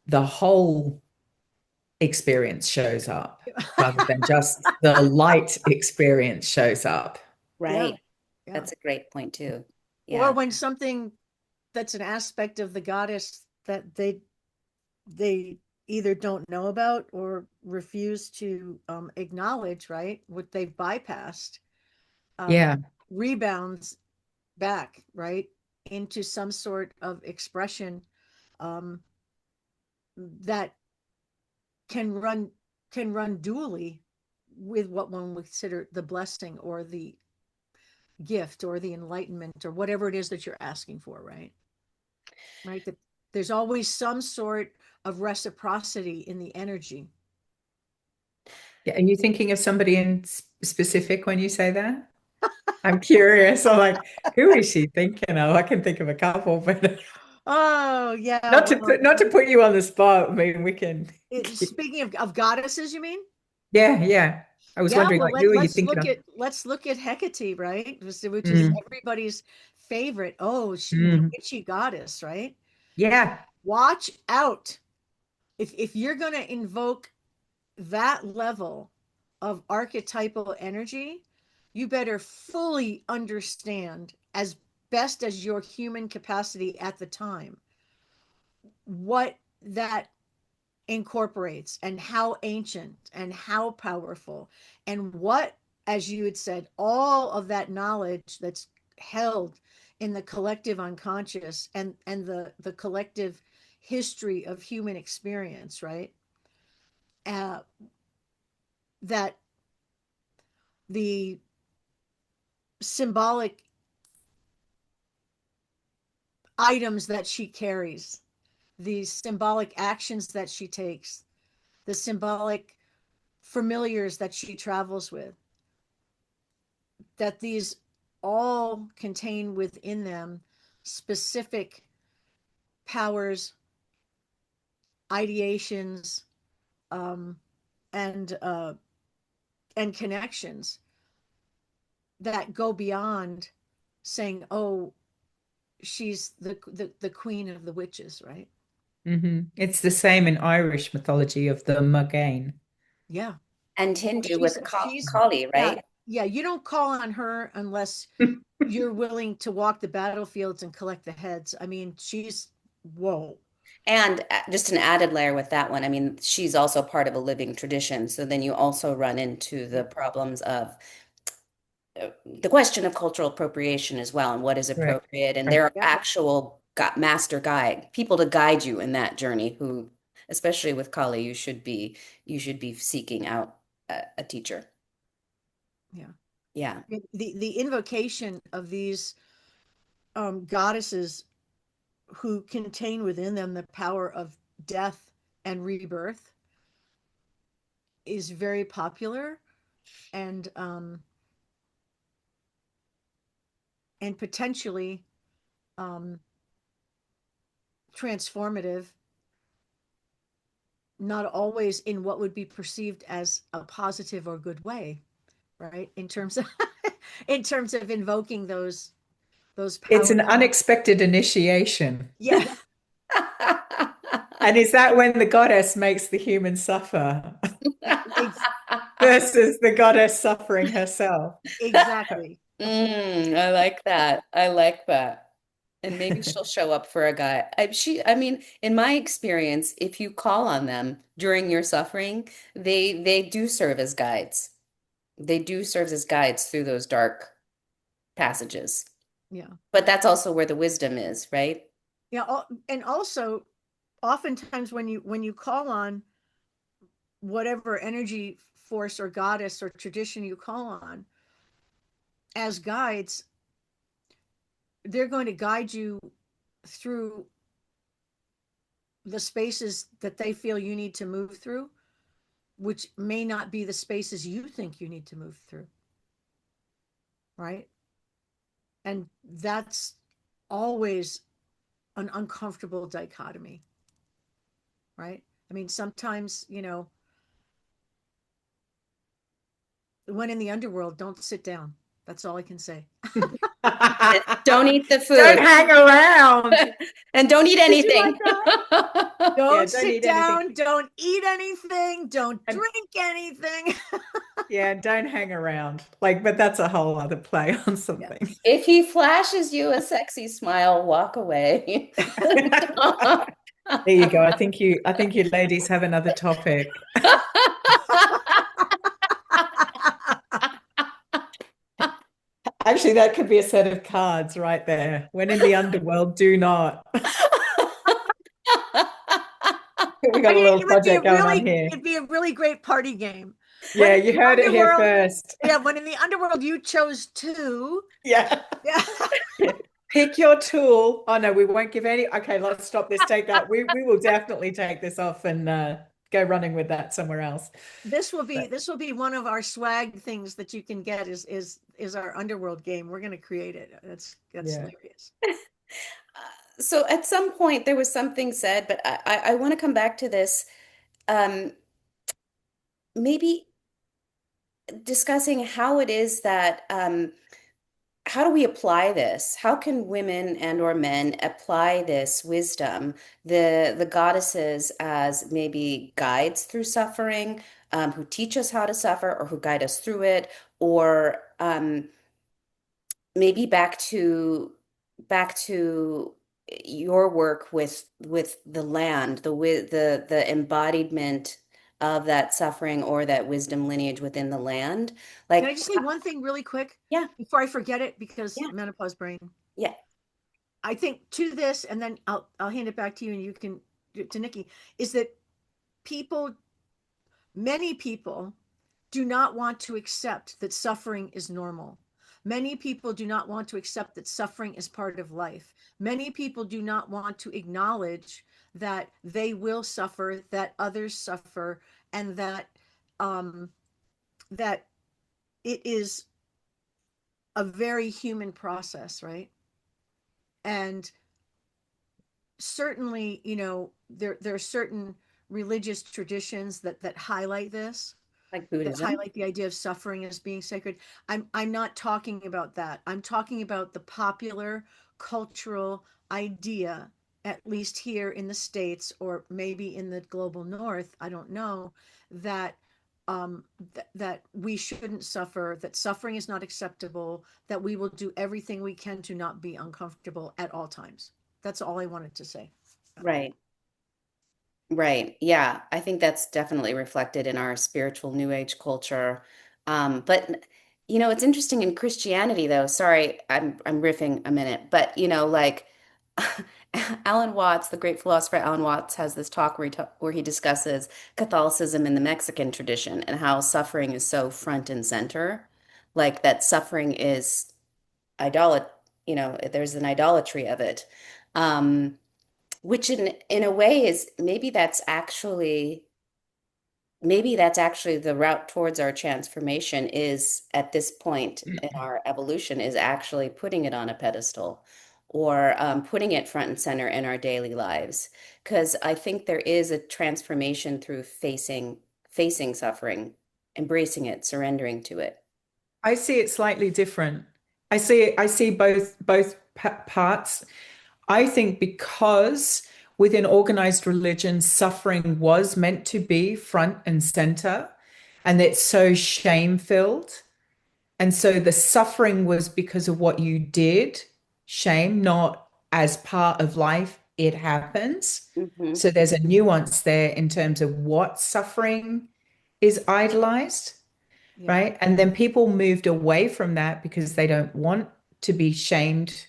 the whole experience shows up rather than just the light experience shows up. Yeah, Right. yeah. That's a great point too. Or Yeah. when something that's an aspect of the goddess that they either don't know about or refuse to acknowledge, right? What they've bypassed, um, Yeah. rebounds back, right, into some sort of expression um, that can run can run dually with what one would consider the blessing or the gift or the enlightenment or whatever it is that you're asking for, right? Right. That there's always some sort of reciprocity in the energy. Yeah, are you thinking of somebody in specific when you say that? I'm curious. I'm like, who is she thinking of? I can think of a couple, but Oh yeah, not to put you on the spot. I mean, we can. speaking of goddesses, you mean? Yeah. I was Yeah, wondering, well like, who are you let's thinking look of? at Hecate, right? Which is Mm, everybody's favorite. Oh, the mm, witchy goddess, right? yeah, Watch out. If you're gonna invoke that level of archetypal energy, you better fully understand, as best as your human capacity at the time, what that incorporates and how ancient and how powerful, and what, as you had said, all of that knowledge that's held in the collective unconscious and the collective history of human experience, right? uh, that the symbolic items that she carries, the symbolic actions that she takes, the symbolic familiars that she travels with, that these all contain within them specific powers, ideations, um, and connections that go beyond saying, "Oh, she's the queen of the witches," right? It's the same in Irish mythology of the Mugain. Yeah. And Oh, Hindu with she's Kali, yeah, right? yeah. You don't call on her unless you're willing to walk the battlefields and collect the heads. I mean, she's whoa. And just an added layer with that one, I mean, she's also part of a living tradition. So then you also run into the Yeah, problems of the question of cultural appropriation as well, and what is Right. appropriate. And Right. there are yeah, actual master guide people to guide you in that journey. Who, especially with Kali, you should be seeking out a teacher. yeah. Yeah. The invocation of these goddesses who contain within them the power of death and rebirth is very popular and potentially um, transformative, not always in what would be perceived as a positive or good way, right? In terms of in terms of invoking those It's an powers. unexpected initiation. Yeah, And is that when the goddess makes the human suffer ex- versus the goddess suffering herself? exactly. I like that. I like that. And maybe she'll show up for a guy. I mean, in my experience, if you call on them during your suffering, they do serve as guides. They do serve as guides through those dark passages. Yeah. But that's also where the wisdom is, right? Yeah, and also oftentimes when you call on whatever energy force or goddess or tradition you call on as guides, they're going to guide you through the spaces that they feel you need to move through, which may not be the spaces you think you need to move through, right? And that's always an uncomfortable dichotomy, right? I mean, sometimes, when in the underworld, don't sit down. That's all I can say. Don't eat the Don't food. hang around. And don't eat Did you like anything. that? Yeah, Don't don't sit eat anything. down, don't eat anything, don't And drink anything. yeah, don't hang around. Like, but that's a whole other play on Yeah. something. If he flashes you a sexy smile, walk away. There you go. I think you ladies have another topic. Actually, that could be a set of cards right there. When in the underworld, do not. We I got a mean, little project going on here. it'd be a really great party game. When Yeah, in you the heard it here underworld, first. yeah, when in the underworld you chose two. Yeah. Yeah. Yeah. Pick your tool. Oh no, we won't give any. Okay, let's stop this. Take that. We will definitely take this off and go running with that somewhere else. But This will be one of our swag things that you can get is our underworld game. We're gonna create it. That's yeah. hilarious. So at some point there was something said, but I want to come back to this. Um, Maybe discussing how it is that how do we apply this? How can women and or men apply this wisdom, the goddesses as maybe guides through suffering, who teach us how to suffer or who guide us through it, or maybe back to your work with the land, the embodiment of that suffering or that wisdom lineage within the land. Can I Like, just say one thing really quick yeah, before I forget it because yeah, menopause brain. yeah. I think to this, and then I'll hand it back to you, and you can to Nikki. Is that people, many people, do not want to accept that suffering is normal. Many people do not want to accept that suffering is part of life. Many people do not want to acknowledge that they will suffer, that others suffer, and that um, that it is a very human process, right? And certainly, there are certain religious traditions that highlight this, Like that Buddhism. highlight the idea of suffering as being sacred. I'm not talking about that. I'm talking about the popular cultural idea, at least here in the States or maybe in the global North, I don't know, that that we shouldn't suffer, that suffering is not acceptable, that we will do everything we can to not be uncomfortable at all times. That's all I wanted to say. Right. Right. Yeah. I think that's definitely reflected in our spiritual New Age culture. But it's interesting in Christianity though. Sorry, I'm riffing a minute, but like Alan Watts, the great philosopher Alan Watts, has this talk where he discusses Catholicism in the Mexican tradition and how suffering is so front and center, like that suffering is idolat, there's an idolatry of it. Which in a way is maybe that's actually the route towards our transformation is at this point in our evolution is actually putting it on a pedestal or putting it front and center in our daily lives. Because I think there is a transformation through facing suffering, embracing it, surrendering to it. I see it slightly different. I see both parts. I think because within organized religion, suffering was meant to be front and center, and it's so shame-filled. And so the suffering was because of what you did, shame, not as part of life, it happens. Hmm. So there's a nuance there in terms of what suffering is idolized, Yeah. right? And then people moved away from that because they don't want to be shamed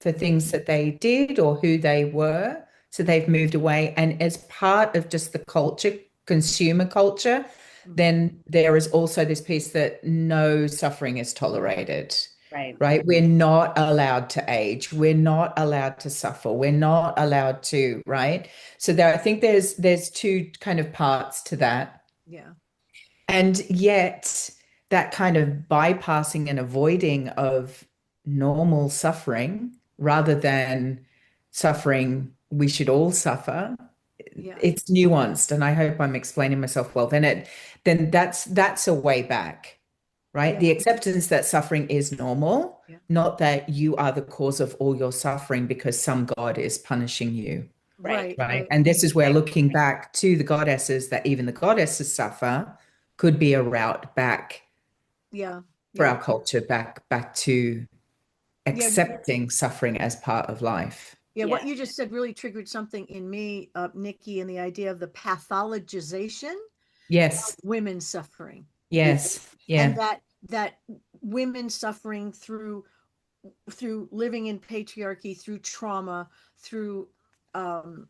for things that they did or who they were. So they've moved away. And as part of just the culture, consumer culture, Mhm. then there is also this piece that no suffering is tolerated, Right. right? We're not allowed to age. We're not allowed to suffer. We're not allowed to, right? So there, I think there's two kind of parts to that. Yeah. And yet, that kind of bypassing and avoiding of normal suffering rather than suffering we should all suffer, Yeah. it's nuanced. And I hope I'm explaining myself well. Then that's a way back, right? Yeah. The acceptance that suffering is normal, Yeah. not that you are the cause of all your suffering because some God is punishing you. Right. Right. Right. Right. And this is where looking back to the goddesses, that even the goddesses suffer, could be a route back Yeah. for Yeah. our culture, back to Yeah. accepting suffering as part of life. Yeah. What Yeah. you just said really triggered something in me, Nikki, and the idea of the pathologization of Yes. women suffering, Yes. and Yeah. that women suffering through living in patriarchy, through trauma, through um,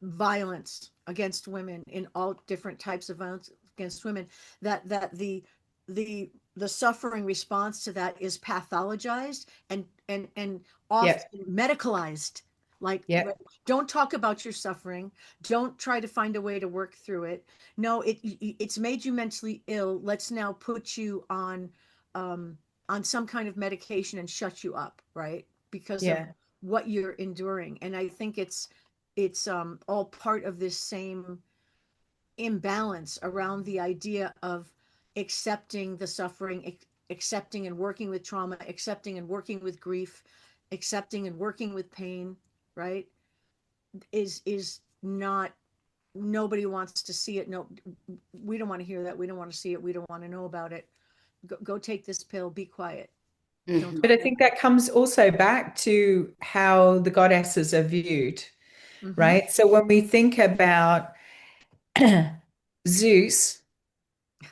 violence against women, in all different types of violence against women, that the the suffering response to that is pathologized and Yeah. often medicalized, Yeah. like, don't talk about your suffering, don't try to find a way to work through it. No, it's made you mentally ill, let's now put you um on some kind of medication and shut you up, right, because of Yeah. what you're enduring. And I think it's all part of this same imbalance around the idea of accepting the suffering, accepting and working with trauma, accepting and working with grief, accepting and working with pain, right? Is not, nobody wants to see it. No, we don't want to hear that. We don't want to see it. We don't want to know about it. Go take this pill, be quiet, don't Hmm. But talk I about think that comes also back to how the goddesses are viewed, it. Mm-hmm. right? So when we think about Zeus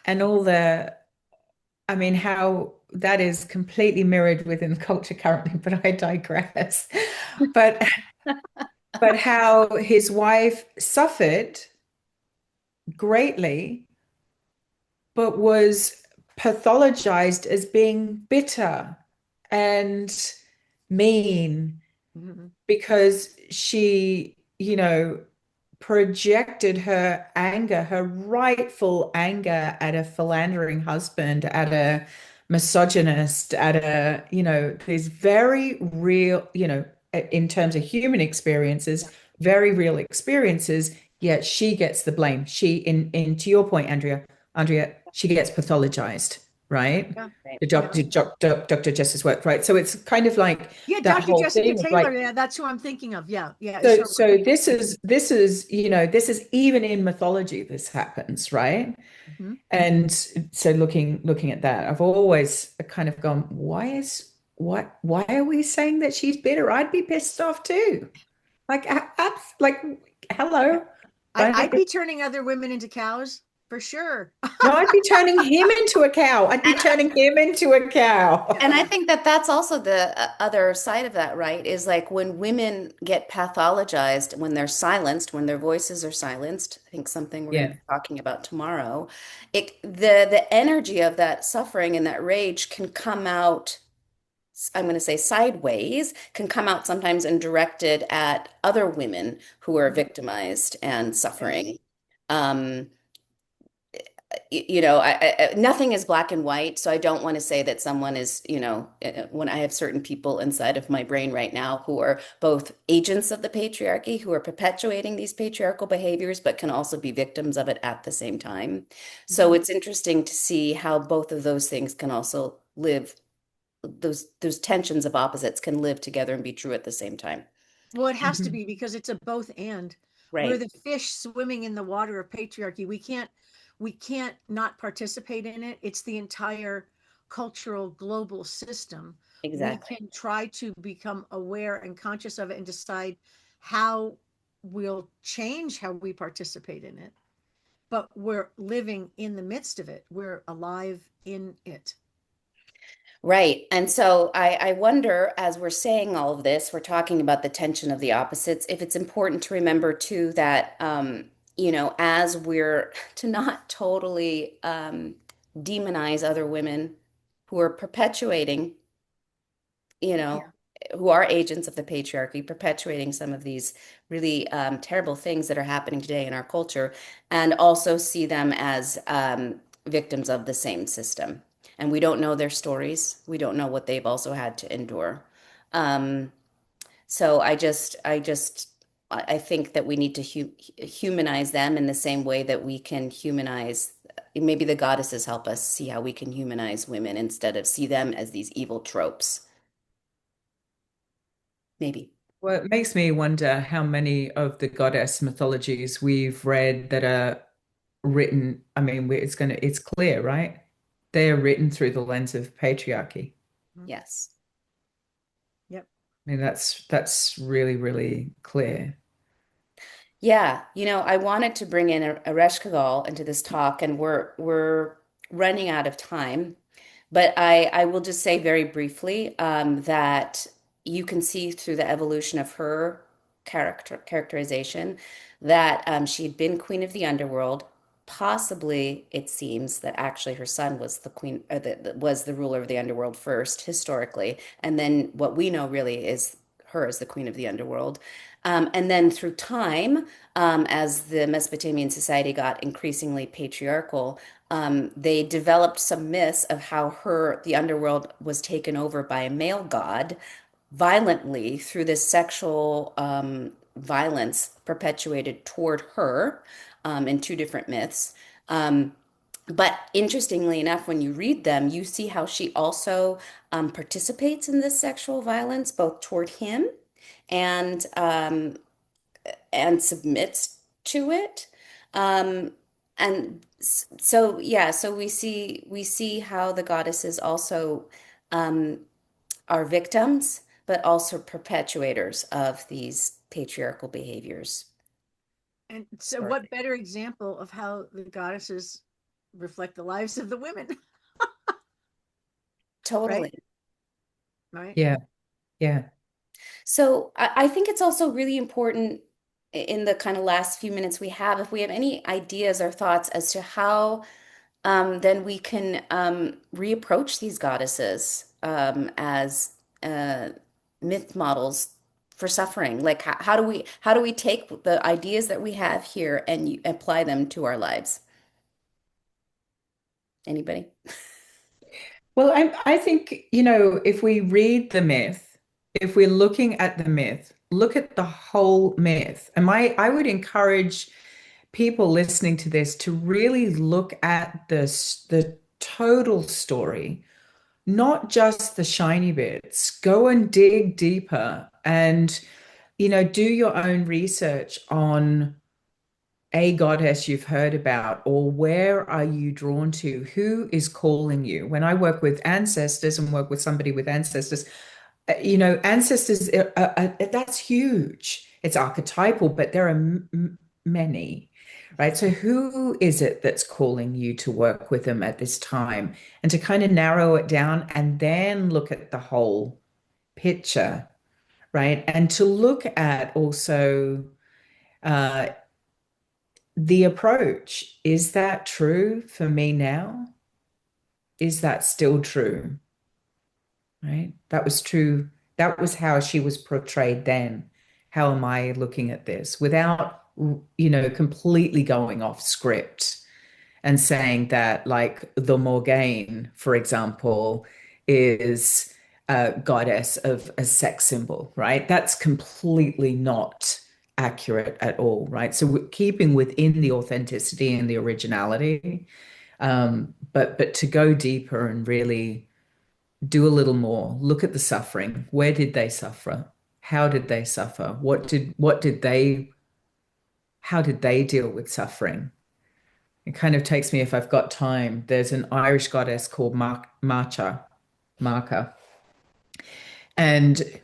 and all the, I mean, how that is completely mirrored within the culture currently, but I digress. But but how his wife suffered greatly, but was pathologized as being bitter and mean Mm-hmm. because she, projected her anger, her rightful anger at a philandering husband, at a misogynist, at a, these very real, in terms of human experiences, very real experiences, yet she gets the blame. She, in to your point, Andrea, she gets pathologized, right? Yeah. Right. The Yeah. Dr. Justice work, right? So it's kind of like Yeah, that Dr. whole Jessica theme of Taylor. like, Yeah, that's who I'm thinking of. Yeah. Yeah. Is so her work. so this is even in mythology, this happens, right? Mhm. And so looking at that, I've always kind of gone, why are we saying that she's bitter? I'd be pissed off too. Like, like, Yeah. hello, I'd right? be turning other women into cows for sure. No, I'd be turning him into a cow. I'd be And turning him into a cow. And I think that that's also the other side of that, right? Is like when women get pathologized, when they're silenced, when their voices are silenced. I think something we're going to Yeah. be talking about tomorrow. The energy of that suffering and that rage can come out, I'm going to say sideways, can come out sometimes and directed at other women who are Mhm. victimized and Yeah. suffering. Um, nothing is black and white. So I don't want to say that someone is, when I have certain people inside of my brain right now who are both agents of the patriarchy, who are perpetuating these patriarchal behaviors, but can also be victims of it at the same time. So Mhm. it's interesting to see how both of those things can also live, those tensions of opposites can live together and be true at the same time. Well, it has to Mhm. be because it's a both and. We're Right. the fish swimming in the water of patriarchy. We can't not participate in it. It's the entire cultural global system. We Exactly. can try to become aware and conscious of it and decide how we'll change how we participate in it. But we're living in the midst of it. We're alive in it. Right. And so I wonder, as we're saying all of this, we're talking about the tension of the opposites, if it's important to remember too that, as we're to not totally demonize other women who are perpetuating, you know, Yeah. who are agents of the patriarchy, perpetuating some of these really terrible things that are happening today in our culture, and also see them as victims of the same system. And we don't know their stories. We don't know what they've also had to endure. Um, so I think that we need to humanize them in the same way that we can humanize. Maybe the goddesses help us see how we can humanize women instead of see them as these evil tropes. Maybe. Well, it makes me wonder how many of the goddess mythologies we've read that are written. I mean, it's clear, right? They are written through the lens of patriarchy. Mhm. Yes. Yep. I mean, that's really, really clear. Yeah, I wanted to bring in a Reshkagal into this talk, and we're running out of time. But I will just say very briefly that you can see through the evolution of her characterization that she had been queen of the underworld. Possibly, it seems that actually her son was the queen, or was the ruler of the underworld first, historically, and then what we know really is her as the queen of the underworld. And then through time, as the Mesopotamian society got increasingly patriarchal, they developed some myths of how the underworld was taken over by a male god violently through this sexual violence perpetuated toward her in two different myths. Um, but interestingly enough, when you read them, you see how she also participates in this sexual violence, both toward him and submits to it. Um, and so yeah, so we see how the goddesses also um, are victims, but also perpetuators of these patriarchal behaviors. And so, what better example of how the goddesses reflect the lives of the women, right? Totally. Right. Yeah, yeah. So I think it's also really important in the kind of last few minutes we have, if we have any ideas or thoughts as to how then we can reapproach these goddesses as myth models for suffering. Like how do we take the ideas that we have here and apply them to our lives? Anybody? Well, I think, if we read the myth, if we're looking at the myth, look at the whole myth. And I would encourage people listening to this to really look at the total story, not just the shiny bits. Go and dig deeper and, do your own research on a goddess you've heard about, or where are you drawn to? Who is calling you? When I work with ancestors and work with somebody with ancestors, ancestors, that's huge. It's archetypal, but there are many, right? So who is it that's calling you to work with them at this time? And to kind of narrow it down and then look at the whole picture, right? And to look at also uh, the approach. Is that true for me now? Is that still true? Right? That was true. That was how she was portrayed then. How am I looking at this without, completely going off script and saying that, like, the Morgaine, for example, is a goddess of a sex symbol, right? That's completely not accurate at all, right? So we're keeping within the authenticity and the originality, but to go deeper and really do a little more. Look at the suffering. Where did they suffer? How did they suffer? How did they deal with suffering? It kind of takes me, if I've got time, there's an Irish goddess called Marca, and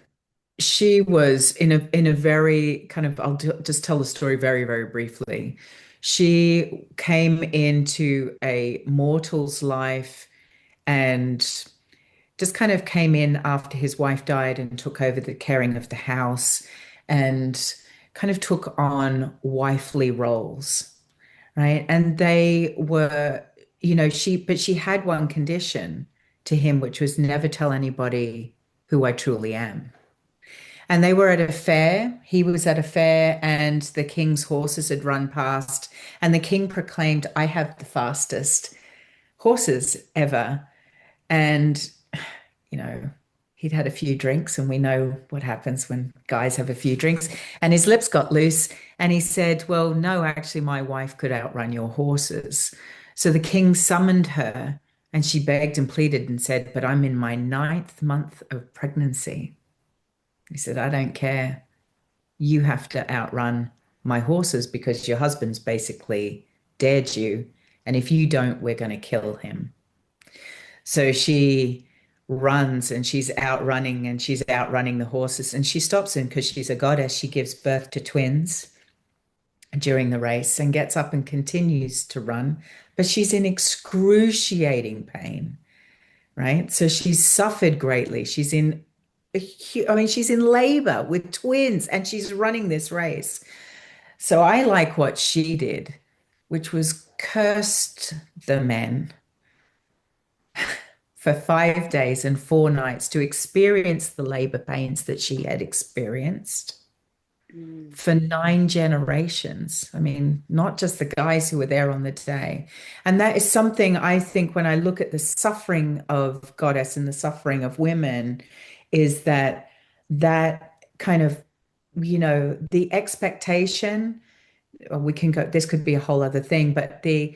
she was in a very kind of, just tell the story very, very briefly. She came into a mortal's life and just kind of came in after his wife died and took over the caring of the house and kind of took on wifely roles, right? And they were, but she had one condition to him, which was never tell anybody who I truly am. And they were at a fair. He was at a fair, and the king's horses had run past. And the king proclaimed, I have the fastest horses ever. And, you know, he'd had a few drinks, and we know what happens when guys have a few drinks. And his lips got loose, and he said, well, no, actually, my wife could outrun your horses. So the king summoned her, and she begged and pleaded and said, but I'm in my ninth month of pregnancy. He said, I don't care. You have to outrun my horses because your husband's basically dared you. And if you don't, we're going to kill him. So she runs and she's outrunning the horses, and she stops him because she's a goddess. She gives birth to twins during the race and gets up and continues to run, but she's in excruciating pain, right? So she's suffered greatly. She's in labor with twins and she's running this race. So I like what she did, which was cursed the men for 5 days and 4 nights to experience the labor pains that she had experienced Mm. for 9 generations. I mean, not just the guys who were there on the day. And that is something I think when I look at the suffering of goddess and the suffering of women, is that kind of, the expectation, or we can go, this could be a whole other thing, but the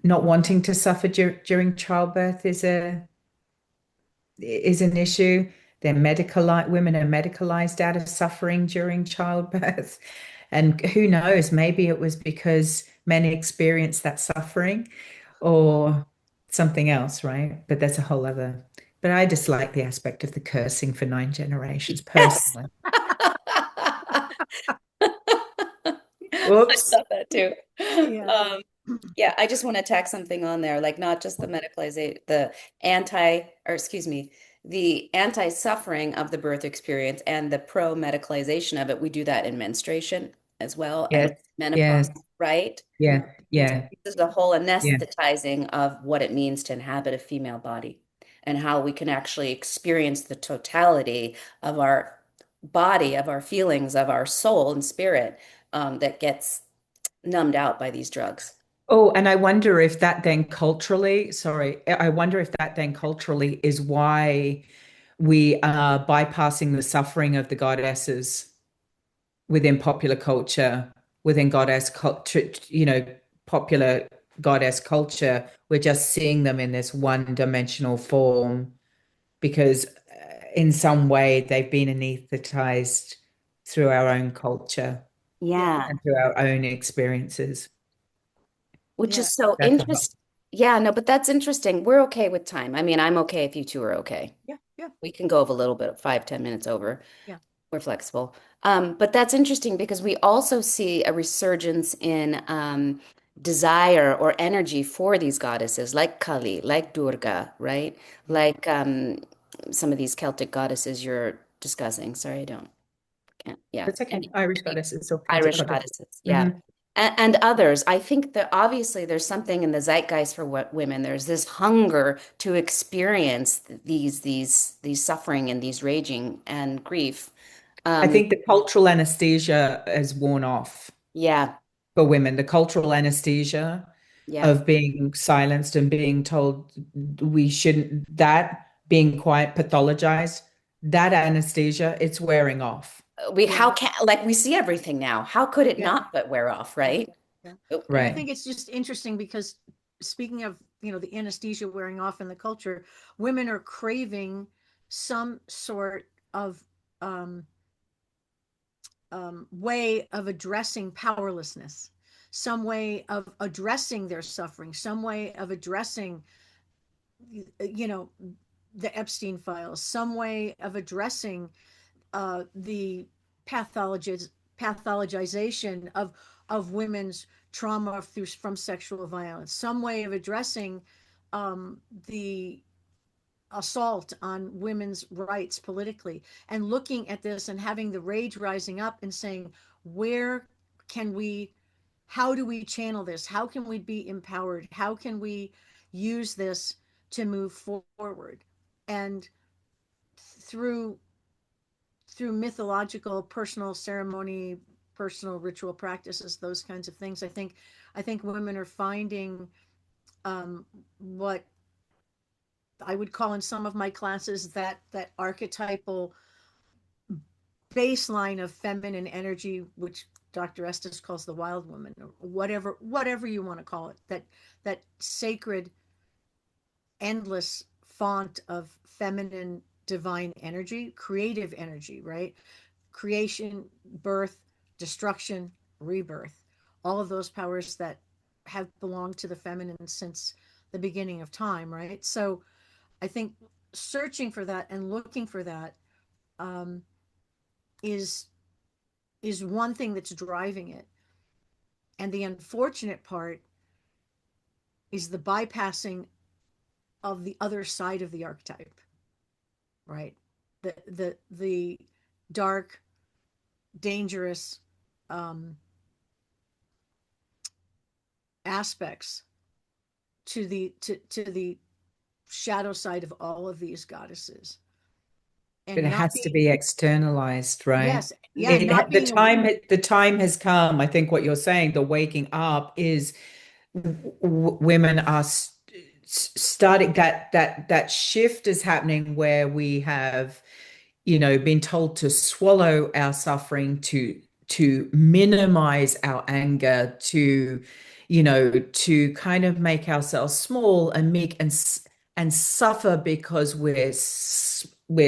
not wanting to suffer during childbirth is an issue. Women are medicalized out of suffering during childbirth. And who knows, maybe it was because men experienced that suffering or something else, right? But that's a whole other. But I dislike the aspect of the cursing for 9 generations Yes. personally. I Whoops. love that too. Yeah. Um, yeah, I just want to tack something on there, like not just the medicalization, or excuse me, the anti-suffering of the birth experience and the pro-medicalization of it. We do that in menstruation as well and Yes. menopause, Yes. right? Yeah. It's Yeah. this is the whole Yeah. anesthetizing of what it means to inhabit a female body and how we can actually experience the totality of our body, of our feelings, of our soul and spirit, that gets numbed out by these drugs. Oh, and I wonder if that then culturally, sorry, I wonder if that then culturally is why we are bypassing the suffering of the goddesses within popular culture, within goddess culture, popular goddess culture. We're just seeing them in this one-dimensional form because in some way they've been anesthetized through our own culture Yeah, Yeah. and through our own experiences. Which yeah, is so That's a lot. interesting. Yeah, no, but that's interesting. We're okay with time. I mean, I'm okay if you two are okay. yeah, yeah, We can go over a little bit, 5, 10 minutes over. yeah. We're flexible. But that's interesting because we also see a resurgence in desire or energy for these goddesses, like Kali, like Durga, right? Mm. Like some of these Celtic goddesses you're discussing. Sorry, I don't can't. Yeah, That's okay. and Irish goddesses or Celtic Irish goddesses. goddesses. Yeah. Hmm. And others. I think that obviously there's something in the zeitgeist for what women. There's this hunger to experience these suffering and these raging and grief. I Um, think the cultural anesthesia has worn off yeah, for women. The cultural anesthesia yeah. of being silenced and being told we shouldn't, that being quite pathologized, that anesthesia, it's wearing off. We Yeah, how can like we see everything now. How could it yeah, not but wear off, yeah, right? yeah. Oh, And I Right. think it's just interesting because speaking of, the anesthesia wearing off in the culture, women are craving some sort of um, way of addressing powerlessness, some way of addressing their suffering, some way of addressing, you know, the Epstein files, some way of addressing the pathologization of women's trauma from sexual violence, some way of addressing the assault on women's rights politically, and looking at this and having the rage rising up and saying, where can we, how do we channel this? How can we be empowered? How can we use this to move forward? And through mythological, personal ceremony, personal ritual practices, those kinds of things, I think women are finding what I would call in some of my classes that archetypal baseline of feminine energy, which Dr. Estes calls the wild woman, or whatever you want to call it, that sacred, endless font of feminine divine energy, creative energy, right? Creation, birth, destruction, rebirth, all of those powers that have belonged to the feminine since the beginning of time, right? So I think searching for that and looking for that um, is one thing that's driving it. And the unfortunate part is the bypassing of the other side of the archetype, right? The dark, dangerous aspects to the shadow side of all of these goddesses, But and it not has to being, be externalized, right? yes, yeah, not The being a, time has come. I think what you're saying, the waking up is women are starting that shift is happening where we have been told to swallow our suffering, to minimize our anger, to kind of make ourselves small and meek and suffer because we're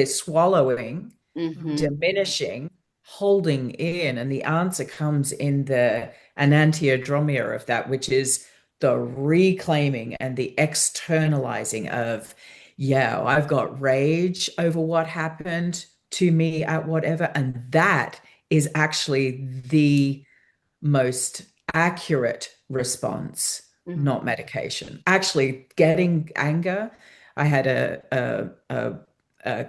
swallowing, hmm diminishing, holding in. And the answer comes in the enantiodromia of that, which is the reclaiming and the externalizing of, yeah, I've got rage over what happened to me at whatever. And that is actually the most accurate response, hmm not medication. Actually, getting anger. I had a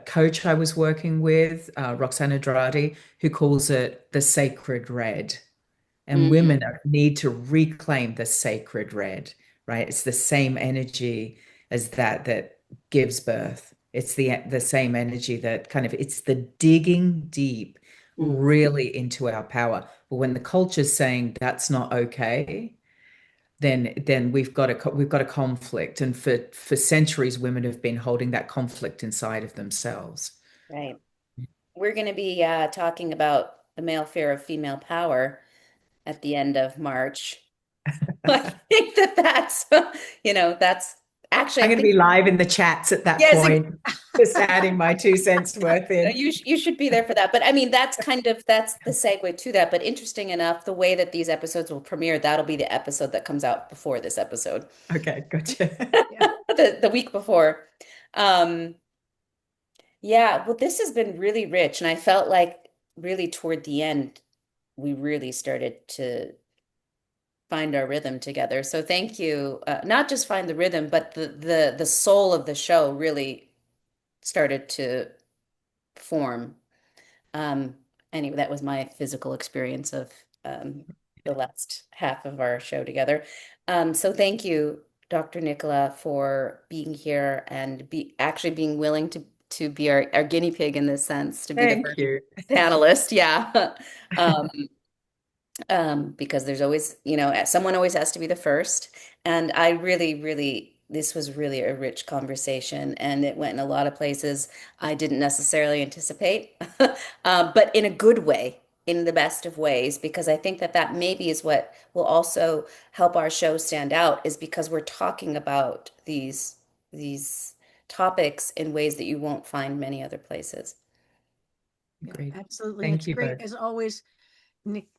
coach I was working with, Roxana Dradi, who calls it the sacred red. And women need to reclaim the sacred red, right? It's the same energy as that gives birth. It's the same energy that kind of it's the digging deep really into our power. But when the culture's saying that's not okay, then we've got a conflict. And for centuries, women have been holding that conflict inside of themselves. Right. We're going to be talking about the male fear of female power at the end of March. I think that that's, that's actually, I'm I going to think, be live in the chats at that yes, point, just adding my 2 cents worth in. you should be there for that. But I mean, that's the segue to that. But interesting enough, the way that these episodes will premiere, that'll be the episode that comes out before this episode, Okay, gotcha. Yeah. the week before. Um, yeah, well, this has been really rich, and I felt like really toward the end, we really started to find our rhythm together. So thank you. Not just find the rhythm, but the soul of the show really started to form. Um, anyway, that was my physical experience of the last half of our show together. So thank you, Dr. Nicola, for being here and be actually being willing to be our guinea pig in this sense, to be the Thank first you. panelist. Yeah. Um, because there's always, someone always has to be the first. And I really, really, this was really a rich conversation, and it went in a lot of places I didn't necessarily anticipate, but in a good way, in the best of ways, because I think that that maybe is what will also help our show stand out, is because we're talking about these topics in ways that you won't find many other places. Yeah, Agreed. absolutely. Thank It's you great both. as always,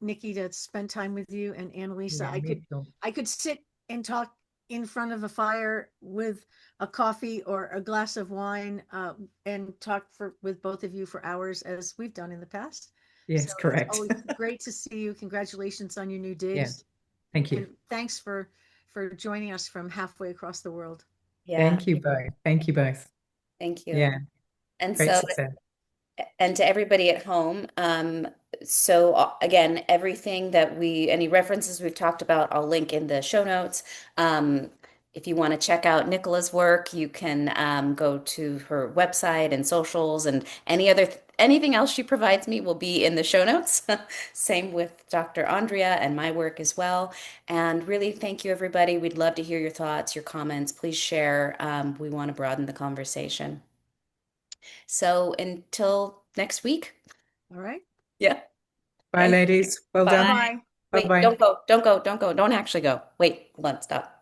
Nikki, to spend time with you and Annalisa. Yeah, me too. I could sit and talk in front of a fire with a coffee or a glass of wine, and talk with both of you for hours as we've done in the past. So Yes, it's correct. always great to see you. Congratulations on your new Yeah, digs, thank and you. thanks for joining us from halfway across the world. Yeah, Thank you both. Thank you both. thank you. Yeah, And great so success. and to everybody at home, so again, everything that any references we've talked about, I'll link in the show notes. If you want to check out Nicola's work, you can go to her website and socials, and anything else she provides me will be in the show notes. Same with Dr. Andrea and my work as well. And really, thank you, everybody. We'd love to hear your thoughts, your comments. Please share. We want to broaden the conversation. So until next week. All right. Yeah. Bye, Thank you. ladies. Well Bye. done. Bye-bye. Wait, Bye-bye. don't go. Don't go. Don't go. Don't actually go. Wait, hold on. Stop.